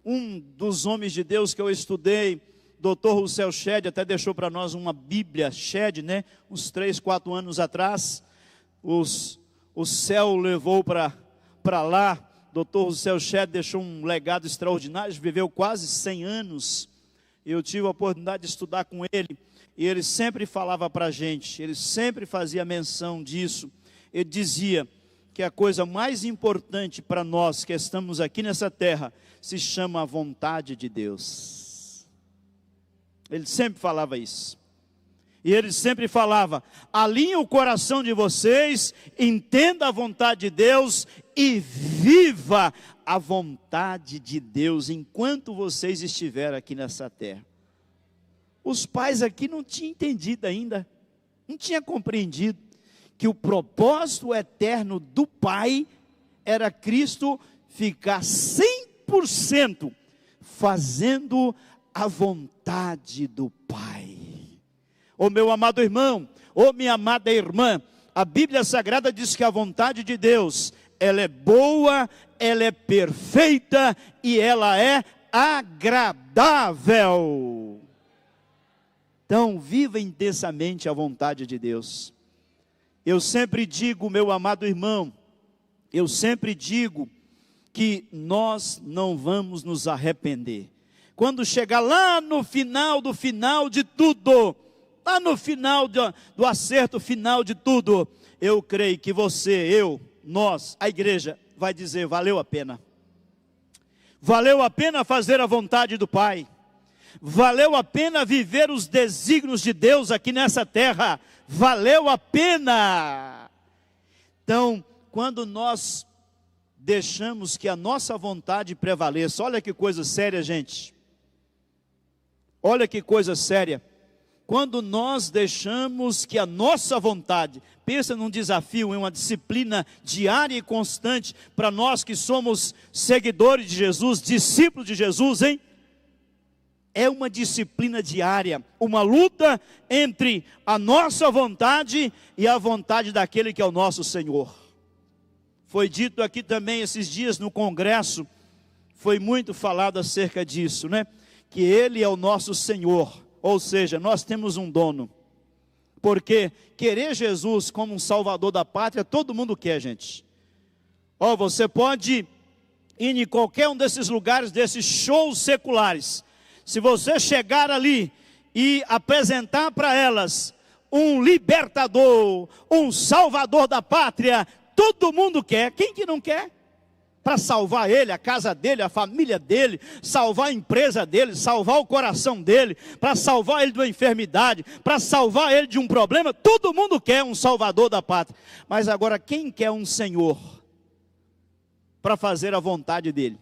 um dos homens de Deus que eu estudei, Dr. Rousseau Shedd, até deixou para nós uma Bíblia Shedd, né? Uns 3, 4 anos atrás, o céu levou para lá. Dr. Rousseau Shedd deixou um legado extraordinário, viveu quase 100 anos. Eu tive a oportunidade de estudar com ele, e ele sempre falava para a gente, ele sempre fazia menção disso. Ele dizia que a coisa mais importante para nós que estamos aqui nessa terra se chama a vontade de Deus. Ele sempre falava isso. E ele sempre falava: alinhe o coração de vocês, entenda a vontade de Deus e viva a vontade de Deus enquanto vocês estiverem aqui nessa terra. Os pais aqui não tinham entendido ainda, não tinham compreendido que o propósito eterno do Pai era Cristo ficar 100% fazendo a vontade do Pai. Ô meu amado irmão, ô minha amada irmã, A Bíblia Sagrada diz que a vontade de Deus, ela é boa, ela é perfeita e ela é agradável. Então, viva intensamente a vontade de Deus. Eu sempre digo, meu amado irmão, eu sempre digo que nós não vamos nos arrepender. Quando chegar lá no final de tudo, lá no final do acerto final de tudo, eu creio que você, eu, nós, a igreja, vai dizer, valeu a pena. Valeu a pena fazer a vontade do Pai. Valeu a pena viver os desígnios de Deus aqui nessa terra. Valeu a pena. Então, quando nós deixamos que a nossa vontade prevaleça, olha que coisa séria, gente. Olha que coisa séria. Quando nós deixamos que a nossa vontade, pensa num desafio, em uma disciplina diária e constante, para nós que somos seguidores de Jesus, discípulos de Jesus, hein? É uma disciplina diária, uma luta entre a nossa vontade e a vontade daquele que é o nosso Senhor. Foi dito aqui também esses dias no congresso, foi muito falado acerca disso, né? Que Ele é o nosso Senhor, ou seja, nós temos um dono. Porque querer Jesus como um salvador da pátria, todo mundo quer, gente. Você pode ir em qualquer um desses lugares, desses shows seculares. Se você chegar ali e apresentar para elas um libertador, um salvador da pátria, todo mundo quer. Quem que não quer? Para salvar ele, a casa dele, a família dele, salvar a empresa dele, salvar o coração dele, para salvar ele de uma enfermidade, para salvar ele de um problema, todo mundo quer um salvador da pátria. Mas agora, quem quer um Senhor para fazer a vontade dele?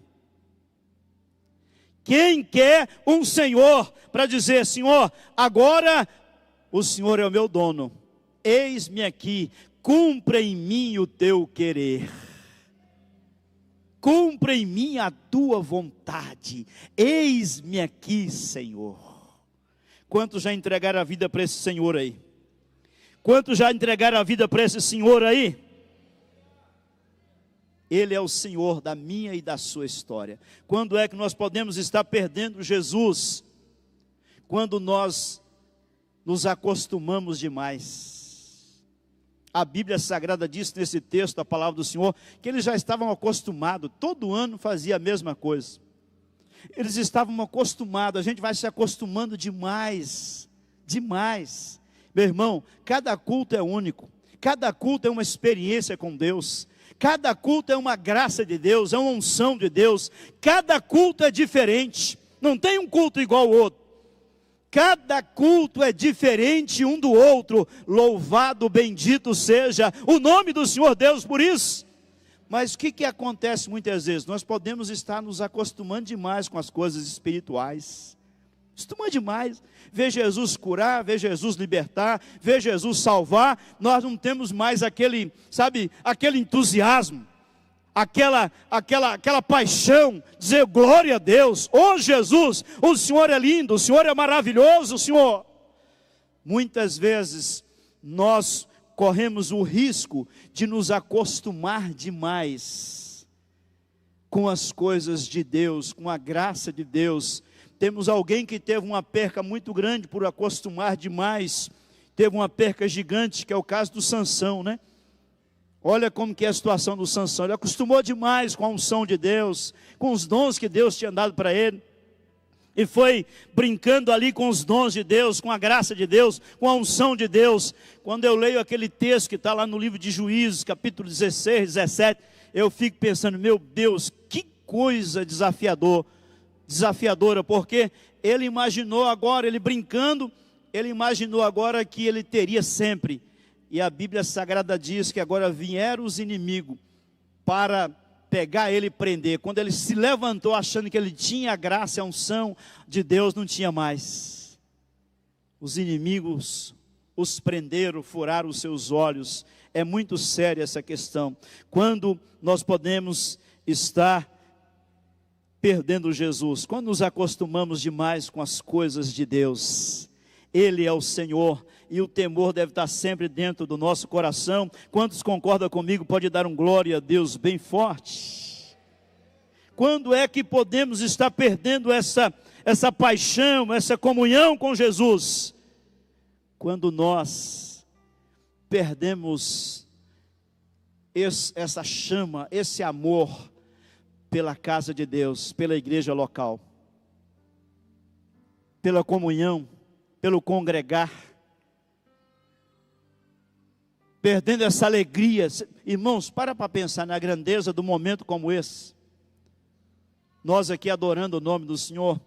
Quem quer um Senhor para dizer, Senhor, agora o Senhor é o meu dono, eis-me aqui, cumpra em mim o teu querer. Cumpra em mim a tua vontade, eis-me aqui, Senhor. Quantos já entregaram a vida para esse Senhor aí? Quantos já entregaram a vida para esse Senhor aí? Ele é o Senhor da minha e da sua história. Quando é que nós podemos estar perdendo Jesus? Quando nós nos acostumamos demais. A Bíblia Sagrada diz nesse texto, a palavra do Senhor, que eles já estavam acostumados, todo ano fazia a mesma coisa. Eles estavam acostumados, a gente vai se acostumando demais, demais. Meu irmão, cada culto é único, cada culto é uma experiência com Deus, cada culto é uma graça de Deus, é uma unção de Deus, cada culto é diferente, não tem um culto igual ao outro. Cada culto é diferente um do outro, louvado, bendito seja o nome do Senhor Deus por isso. Mas o que acontece muitas vezes? Nós podemos estar nos acostumando demais com as coisas espirituais, acostumando demais, ver Jesus curar, ver Jesus libertar, ver Jesus salvar, nós não temos mais aquele, sabe, aquele entusiasmo, aquela paixão, dizer glória a Deus, Jesus, o Senhor é lindo, o Senhor é maravilhoso, Senhor. Muitas vezes nós corremos o risco de nos acostumar demais com as coisas de Deus, com a graça de Deus. Temos alguém que teve uma perca muito grande por acostumar demais, teve uma perca gigante, que é o caso do Sansão, né? Olha como que é a situação do Sansão, ele acostumou demais com a unção de Deus, com os dons que Deus tinha dado para ele, e foi brincando ali com os dons de Deus, com a graça de Deus, com a unção de Deus. Quando eu leio aquele texto que está lá no livro de Juízes, capítulo 16, 17, eu fico pensando, meu Deus, que coisa desafiadora, porque ele imaginou agora, ele brincando, ele imaginou agora que ele teria sempre. E a Bíblia Sagrada diz que agora vieram os inimigos para pegar ele e prender. Quando ele se levantou achando que ele tinha a graça e a unção de Deus, não tinha mais. Os inimigos os prenderam, furaram os seus olhos. É muito séria essa questão. Quando nós podemos estar perdendo Jesus? Quando nos acostumamos demais com as coisas de Deus. Ele é o Senhor, e o temor deve estar sempre dentro do nosso coração. Quantos concordam comigo? Pode dar um glória a Deus bem forte. Quando é que podemos estar perdendo essa paixão, essa comunhão com Jesus? Quando nós perdemos essa chama, esse amor pela casa de Deus, pela igreja local, pela comunhão, pelo congregar, perdendo essa alegria. Irmãos, para pensar na grandeza do momento como esse. Nós aqui adorando o nome do Senhor.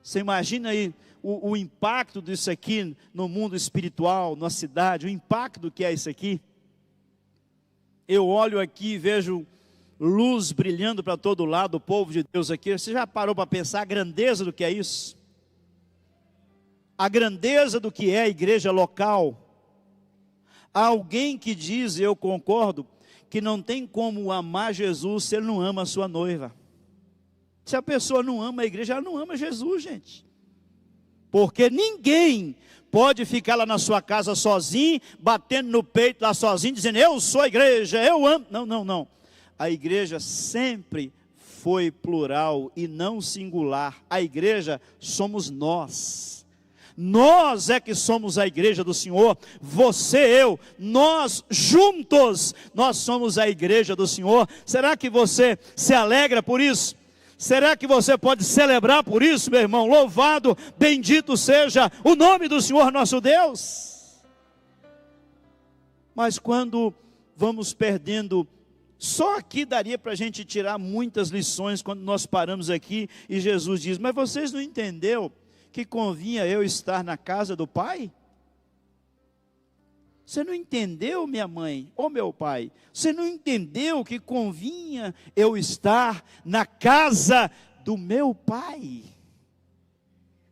Você imagina aí o impacto disso aqui no mundo espiritual, na cidade, o impacto que é isso aqui. Eu olho aqui e vejo luz brilhando para todo lado, o povo de Deus aqui. Você já parou para pensar a grandeza do que é isso? A grandeza do que é a igreja local. Há alguém que diz, e eu concordo, que não tem como amar Jesus se ele não ama a sua noiva. Se a pessoa não ama a igreja, ela não ama Jesus, gente. Porque ninguém pode ficar lá na sua casa sozinho, batendo no peito lá sozinho, dizendo, eu sou a igreja, eu amo. Não, não, não. A igreja sempre foi plural e não singular. A igreja somos nós. Nós é que somos a igreja do Senhor. Você, eu, nós juntos, nós somos a igreja do Senhor. Será que você se alegra por isso? Será que você pode celebrar por isso, meu irmão? Louvado, bendito seja o nome do Senhor nosso Deus. Mas quando vamos perdendo, só aqui daria para a gente tirar muitas lições quando nós paramos aqui e Jesus diz, mas vocês não entenderam que convinha eu estar na casa do Pai? Você não entendeu, minha mãe, ou meu pai? Você não entendeu que convinha eu estar na casa do meu Pai?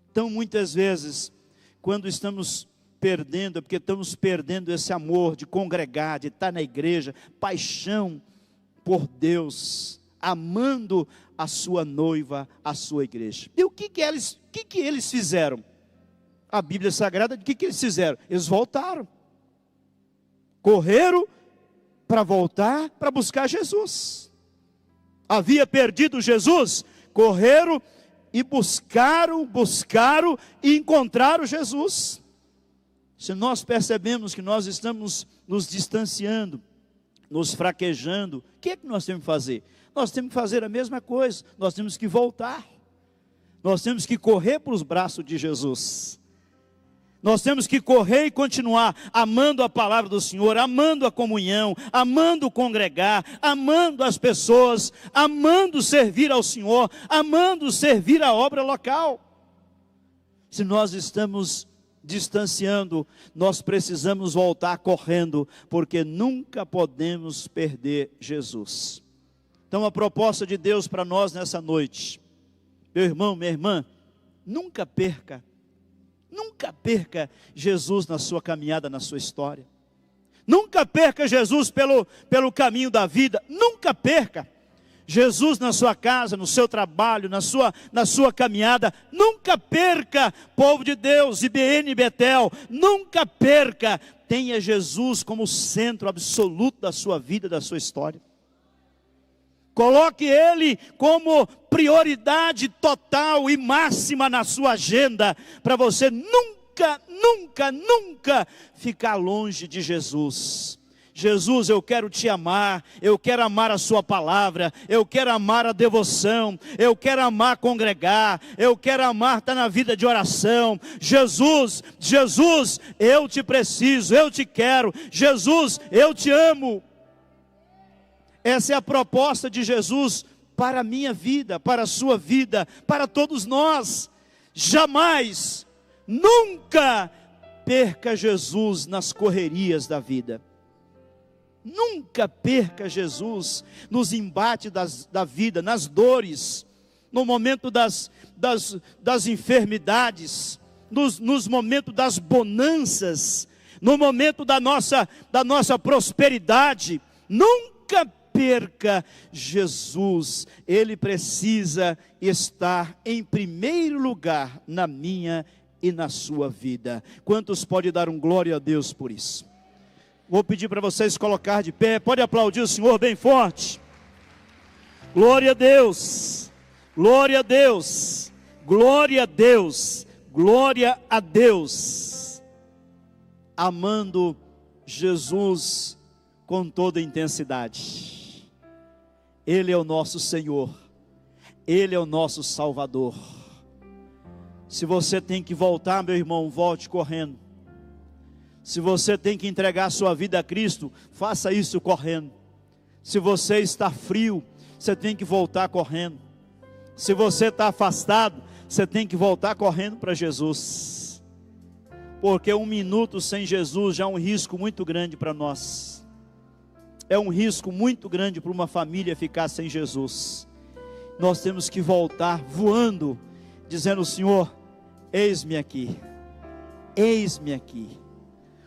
Então, muitas vezes, quando estamos perdendo, é porque estamos perdendo esse amor de congregar, de estar na igreja, paixão por Deus, amando a sua noiva, a sua igreja. E o que eles fizeram? A Bíblia Sagrada, o que eles fizeram? Eles voltaram. Correram para voltar, para buscar Jesus. Havia perdido Jesus, correram e buscaram e encontraram Jesus. Se nós percebemos que nós estamos nos distanciando, nos fraquejando, o que é que nós temos que fazer? Nós temos que fazer a mesma coisa, nós temos que voltar. Nós temos que correr para os braços de Jesus. Nós temos que correr e continuar amando a palavra do Senhor, amando a comunhão, amando congregar, amando as pessoas, amando servir ao Senhor, amando servir a obra local. Se nós estamos distanciando, nós precisamos voltar correndo, porque nunca podemos perder Jesus. Então a proposta de Deus para nós nessa noite, meu irmão, minha irmã, nunca perca Jesus na sua caminhada, na sua história. Nunca perca Jesus pelo caminho da vida. Nunca perca Jesus na sua casa, no seu trabalho, na sua caminhada. Nunca perca, povo de Deus, IBN Betel. Nunca perca. Tenha Jesus como centro absoluto da sua vida, da sua história. Coloque Ele como prioridade total e máxima na sua agenda, para você nunca ficar longe de Jesus. Jesus, eu quero te amar, eu quero amar a sua palavra, eu quero amar a devoção, eu quero amar congregar, eu quero amar estar na vida de oração. Jesus, eu te preciso, eu te quero. Jesus, eu te amo. Essa é a proposta de Jesus para a minha vida, para a sua vida, para todos nós. Jamais, nunca perca Jesus nas correrias da vida. Nunca perca Jesus nos embates da vida, nas dores, no momento das enfermidades, nos momentos das bonanças, no momento da nossa prosperidade. Nunca perca Jesus. Ele precisa estar em primeiro lugar na minha e na sua vida. Quantos podem dar um glória a Deus por isso? Vou pedir para vocês colocar de pé. Pode aplaudir o Senhor bem forte. Glória a Deus, glória a Deus, glória a Deus, glória a Deus. Amando Jesus com toda intensidade. Ele é o nosso Senhor, Ele é o nosso Salvador. Se você tem que voltar, meu irmão, volte correndo. Se você tem que entregar sua vida a Cristo, faça isso correndo. Se você está frio, você tem que voltar correndo. Se você está afastado, você tem que voltar correndo para Jesus. Porque 1 minuto sem Jesus já é um risco muito grande para nós. É um risco muito grande para uma família ficar sem Jesus. Nós temos que voltar voando, dizendo: Senhor, eis-me aqui, eis-me aqui.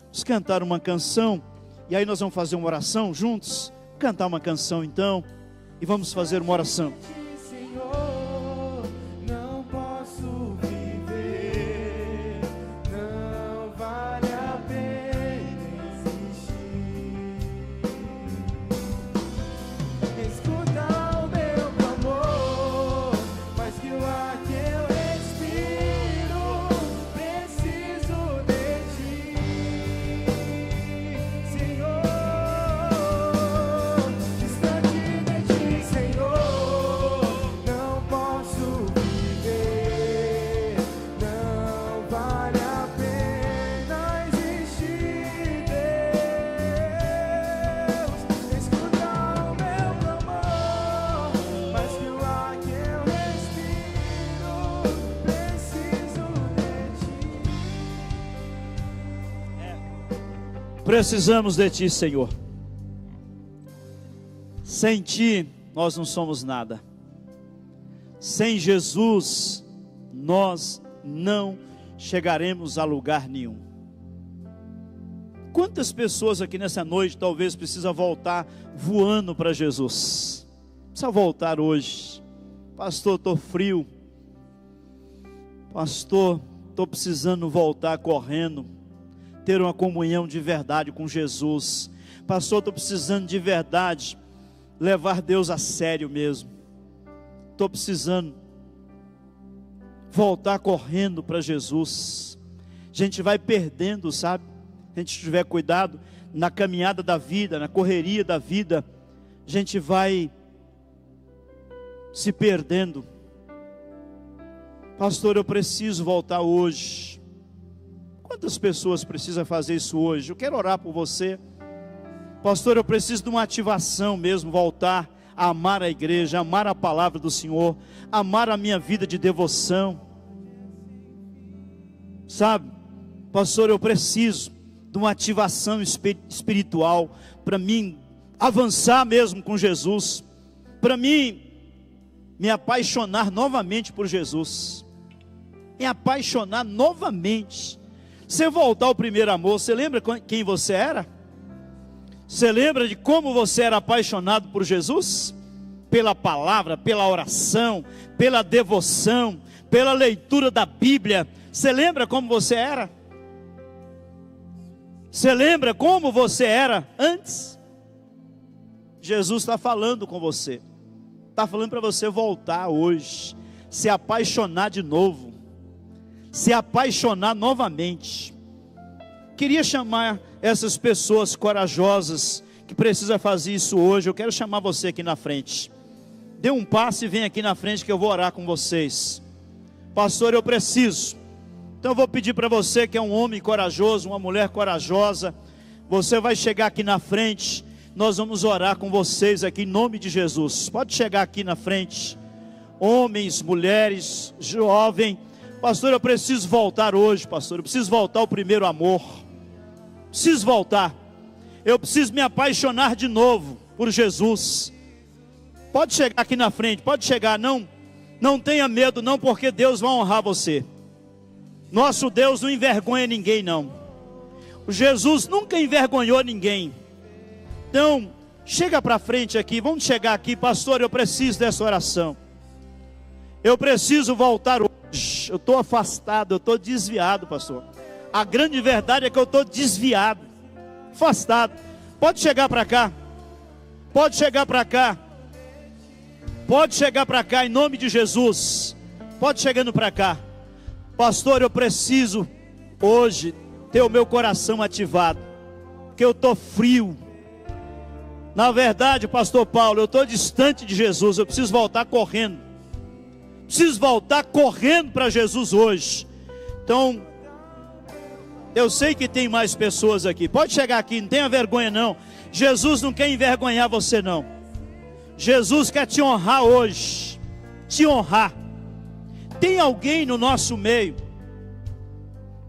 Vamos cantar uma canção, e aí nós vamos fazer uma oração juntos. Cantar uma canção então, e vamos fazer uma oração. Senhor, não posso viver, não vale a pena existir. Escuta o meu clamor, mais que o ar que eu respiro, preciso de ti, Senhor. Distante de ti, Senhor, não posso viver, não vale a pena existir, Deus. Escuta o meu clamor, mais que o ar que eu respiro, preciso de ti. Precisamos de Ti, Senhor. Sem Ti, nós não somos nada. Sem Jesus, nós não chegaremos a lugar nenhum. Quantas pessoas aqui nessa noite talvez precisam voltar voando para Jesus? Precisa voltar hoje. Pastor, estou frio. Pastor, estou precisando voltar correndo, ter uma comunhão de verdade com Jesus. Pastor, estou precisando de verdade levar Deus a sério mesmo. Estou precisando voltar correndo para Jesus. A gente vai perdendo, sabe? Se a gente tiver cuidado na caminhada da vida, na correria da vida, a gente vai se perdendo. Pastor, eu preciso voltar hoje. Quantas pessoas precisam fazer isso hoje? Eu quero orar por você. Pastor, eu preciso de uma ativação mesmo, voltar a amar a igreja, amar a palavra do Senhor, amar a minha vida de devoção. Sabe, pastor, eu preciso de uma ativação espiritual, para mim avançar mesmo com Jesus, para mim me apaixonar novamente por Jesus, me apaixonar novamente. Você voltar ao primeiro amor, você lembra quem você era? Você lembra de como você era apaixonado por Jesus? Pela palavra, pela oração, pela devoção, pela leitura da Bíblia. Você lembra como você era? Você lembra como você era antes? Jesus está falando com você. Está falando para você voltar hoje, se apaixonar de novo, se apaixonar novamente. Queria chamar essas pessoas corajosas que precisam fazer isso hoje. Eu quero chamar você aqui na frente. Dê um passo e vem aqui na frente que eu vou orar com vocês. Pastor, eu preciso. Então eu vou pedir para você que é um homem corajoso, uma mulher corajosa. Você vai chegar aqui na frente. Nós vamos orar com vocês aqui em nome de Jesus. Pode chegar aqui na frente. Homens, mulheres, jovem. Pastor, eu preciso voltar hoje, pastor. Eu preciso voltar ao primeiro amor. Preciso voltar. Eu preciso me apaixonar de novo por Jesus. Pode chegar aqui na frente, pode chegar. Não tenha medo não, porque Deus vai honrar você. Nosso Deus não envergonha ninguém não. O Jesus nunca envergonhou ninguém. Então, chega para frente aqui, vamos chegar aqui. Pastor, eu preciso dessa oração. Eu preciso voltar hoje eu estou afastado, eu estou desviado, pastor. A grande verdade é que eu estou desviado, afastado. Pode chegar para cá, pode chegar para cá, pode chegar para cá em nome de Jesus. Pode chegando para cá. Pastor, eu preciso hoje ter o meu coração ativado, porque eu estou frio. Na verdade, pastor Paulo, eu estou distante de Jesus, eu preciso voltar correndo. Preciso voltar correndo para Jesus hoje. Então, eu sei que tem mais pessoas aqui. Pode chegar aqui, não tenha vergonha não. Jesus não quer envergonhar você não. Jesus quer te honrar hoje. Te honrar. Tem alguém no nosso meio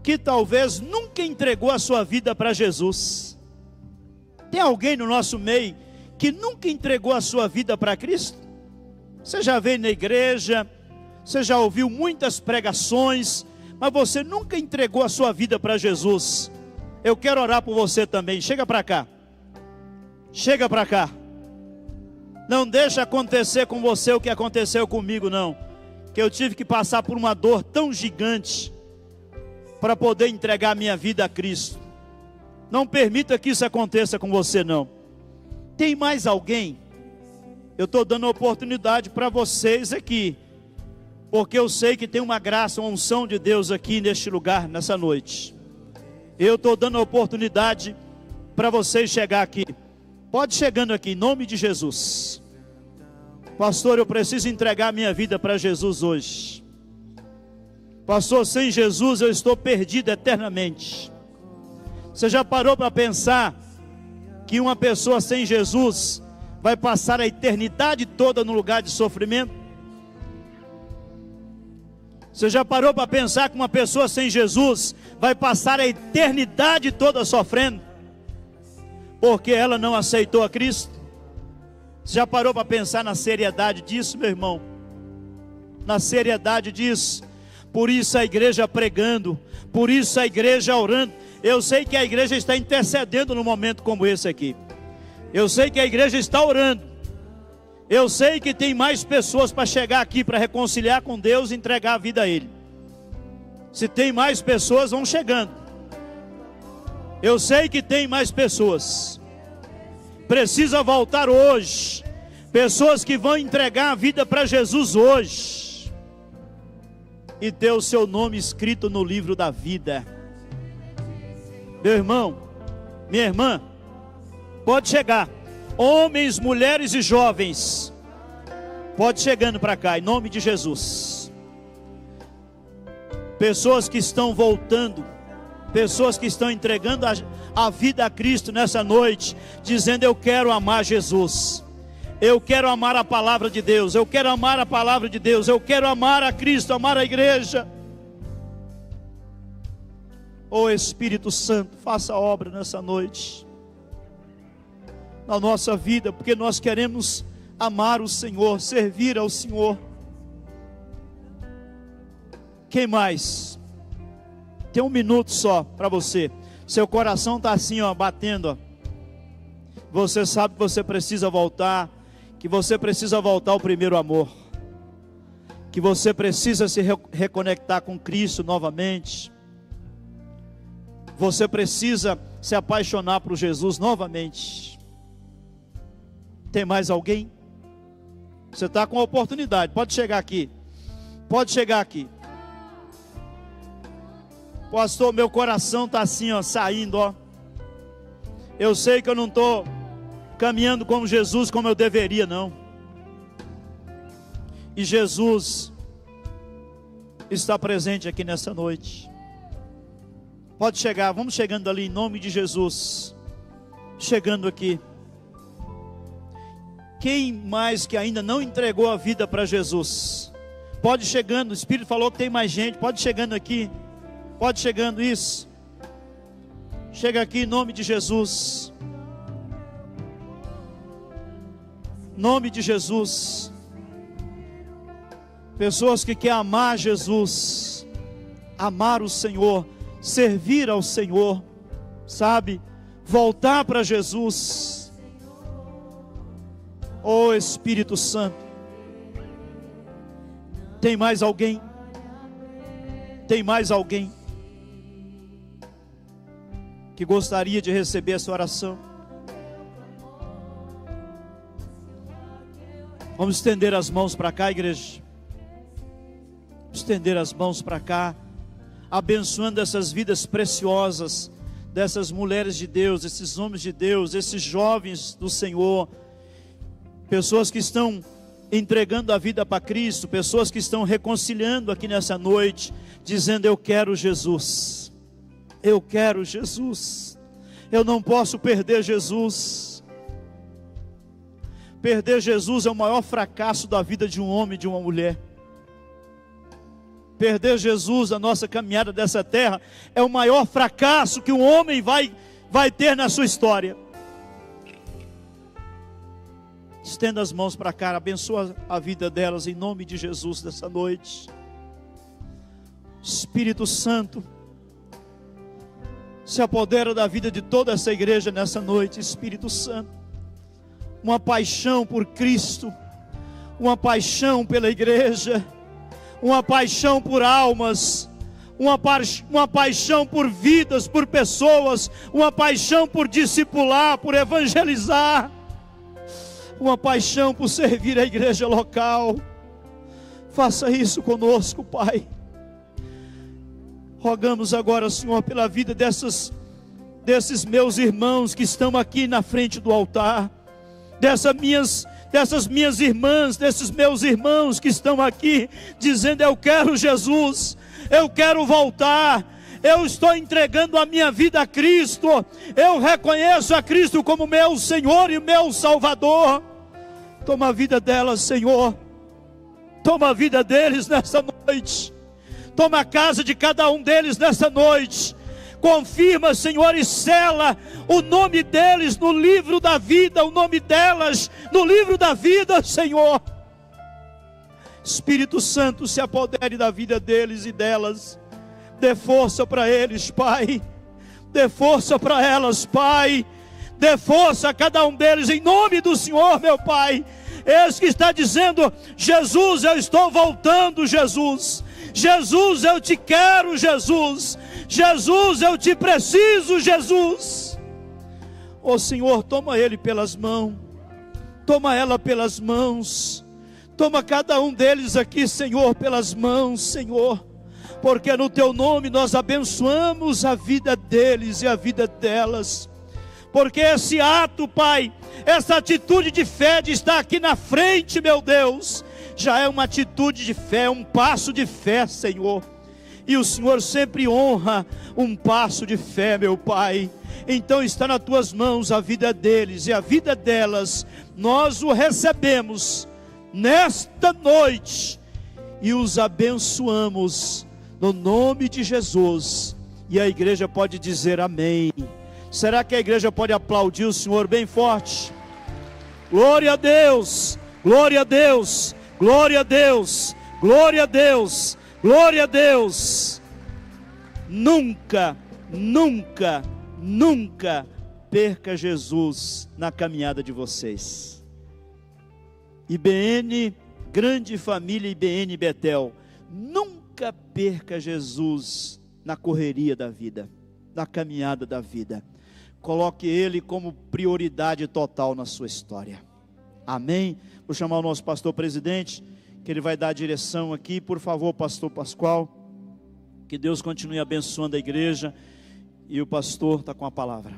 que talvez nunca entregou a sua vida para Jesus? Tem alguém no nosso meio que nunca entregou a sua vida para Cristo? Você já veio na igreja, você já ouviu muitas pregações, mas você nunca entregou a sua vida para Jesus. Eu quero orar por você também. Chega para cá. Chega para cá. Não deixa acontecer com você o que aconteceu comigo não. Que eu tive que passar por uma dor tão gigante para poder entregar a minha vida a Cristo. Não permita que isso aconteça com você não. Tem mais alguém? Eu estou dando oportunidade para vocês aqui, porque eu sei que tem uma graça, uma unção de Deus aqui neste lugar, nessa noite. Eu estou dando oportunidade para vocês chegar aqui. Pode chegando aqui, em nome de Jesus. Pastor, eu preciso entregar a minha vida para Jesus hoje. Pastor, sem Jesus eu estou perdido eternamente. Você já parou para pensar que uma pessoa sem Jesus vai passar a eternidade toda no lugar de sofrimento? Você já parou para pensar que uma pessoa sem Jesus vai passar a eternidade toda sofrendo? Porque ela não aceitou a Cristo? Você já parou para pensar na seriedade disso, meu irmão? Na seriedade disso. Por isso a igreja pregando, por isso a igreja orando. Eu sei que a igreja está intercedendo num momento como esse aqui. Eu sei que a igreja está orando. Eu sei que tem mais pessoas para chegar aqui para reconciliar com Deus e entregar a vida a Ele. Se tem mais pessoas, vão chegando. Eu sei que tem mais pessoas. Precisa voltar hoje. Pessoas que vão entregar a vida para Jesus hoje. E ter o seu nome escrito no livro da vida. Meu irmão, minha irmã, pode chegar. Homens, mulheres e jovens, pode chegando para cá, em nome de Jesus. Pessoas que estão voltando, pessoas que estão entregando a vida a Cristo nessa noite, dizendo: eu quero amar Jesus, eu quero amar a palavra de Deus, eu quero amar a palavra de Deus, eu quero amar a Cristo, amar a igreja. Ô Espírito Santo, faça a obra nessa noite na nossa vida, porque nós queremos amar o Senhor, servir ao Senhor. Quem mais? Tem um minuto só para você. Seu coração está assim, ó, batendo, ó. Você sabe que você precisa voltar, que você precisa voltar ao primeiro amor, que você precisa se reconectar com Cristo novamente. Você precisa se apaixonar por Jesus novamente. Tem mais alguém? Você está com a oportunidade, pode chegar aqui. Pode chegar aqui. Pastor, meu coração está assim, ó, saindo, ó. Eu sei que eu não estou caminhando como Jesus, como eu deveria, não. E Jesus está presente aqui nessa noite. Pode chegar, vamos chegando ali em nome de Jesus. Chegando aqui. Quem mais que ainda não entregou a vida para Jesus? Pode chegando, o Espírito falou que tem mais gente, pode chegando aqui. Pode chegando, isso. Chega aqui em nome de Jesus. Nome de Jesus. Pessoas que querem amar Jesus, amar o Senhor, servir ao Senhor, sabe? Voltar para Jesus. Oh Espírito Santo. Tem mais alguém? Tem mais alguém que gostaria de receber essa oração? Vamos estender as mãos para cá, igreja. Estender as mãos para cá, abençoando essas vidas preciosas, dessas mulheres de Deus, esses homens de Deus, esses jovens do Senhor, pessoas que estão entregando a vida para Cristo, pessoas que estão reconciliando aqui nessa noite, dizendo: eu quero Jesus, eu quero Jesus, eu não posso perder Jesus. Perder Jesus é o maior fracasso da vida de um homem e de uma mulher. Perder Jesus na nossa caminhada dessa terra é o maior fracasso que um homem vai ter na sua história. Estenda as mãos para cá, abençoa a vida delas em nome de Jesus dessa noite. Espírito Santo, se apodera da vida de toda essa igreja nessa noite. Espírito Santo, uma paixão por Cristo, uma paixão pela igreja, uma paixão por almas, uma paixão por vidas, por pessoas, uma paixão por discipular, por evangelizar, uma paixão por servir a igreja local. Faça isso conosco, Pai. Rogamos agora, Senhor, pela vida desses meus irmãos que estão aqui na frente do altar, dessas minhas irmãs, desses meus irmãos que estão aqui, dizendo: eu quero Jesus, eu quero voltar, eu estou entregando a minha vida a Cristo, eu reconheço a Cristo como meu Senhor e meu Salvador. Toma a vida delas, Senhor, toma a vida deles nessa noite, toma a casa de cada um deles nessa noite. Confirma, Senhor, e sela o nome deles no livro da vida, o nome delas no livro da vida, Senhor. Espírito Santo, se apodere da vida deles e delas. Dê força para eles, Pai. Dê força para elas, Pai. Dê força a cada um deles em nome do Senhor, meu Pai. Esse que está dizendo: Jesus, eu estou voltando, Jesus. Jesus, eu te quero, Jesus. Jesus, eu te preciso, Jesus. Ó Senhor, toma ele pelas mãos, toma ela pelas mãos, toma cada um deles aqui, Senhor, pelas mãos, Senhor, porque no teu nome nós abençoamos a vida deles e a vida delas, porque esse ato, Pai, essa atitude de fé de estar aqui na frente, meu Deus, já é uma atitude de fé, um passo de fé, Senhor. E o Senhor sempre honra um passo de fé, meu Pai. Então está nas tuas mãos a vida deles e a vida delas. Nós o recebemos nesta noite e os abençoamos no nome de Jesus. E a igreja pode dizer amém. Será que a igreja pode aplaudir o Senhor bem forte? Glória a Deus, glória a Deus, glória a Deus, glória a Deus, glória a Deus. Nunca, nunca, nunca perca Jesus na caminhada de vocês. IBN, grande família IBN Betel, nunca perca Jesus na correria da vida, na caminhada da vida. Coloque Ele como prioridade total na sua história. Amém? Vou chamar o nosso pastor presidente, que ele vai dar a direção aqui. Por favor, pastor Pascoal, que Deus continue abençoando a igreja, e o pastor está com a palavra.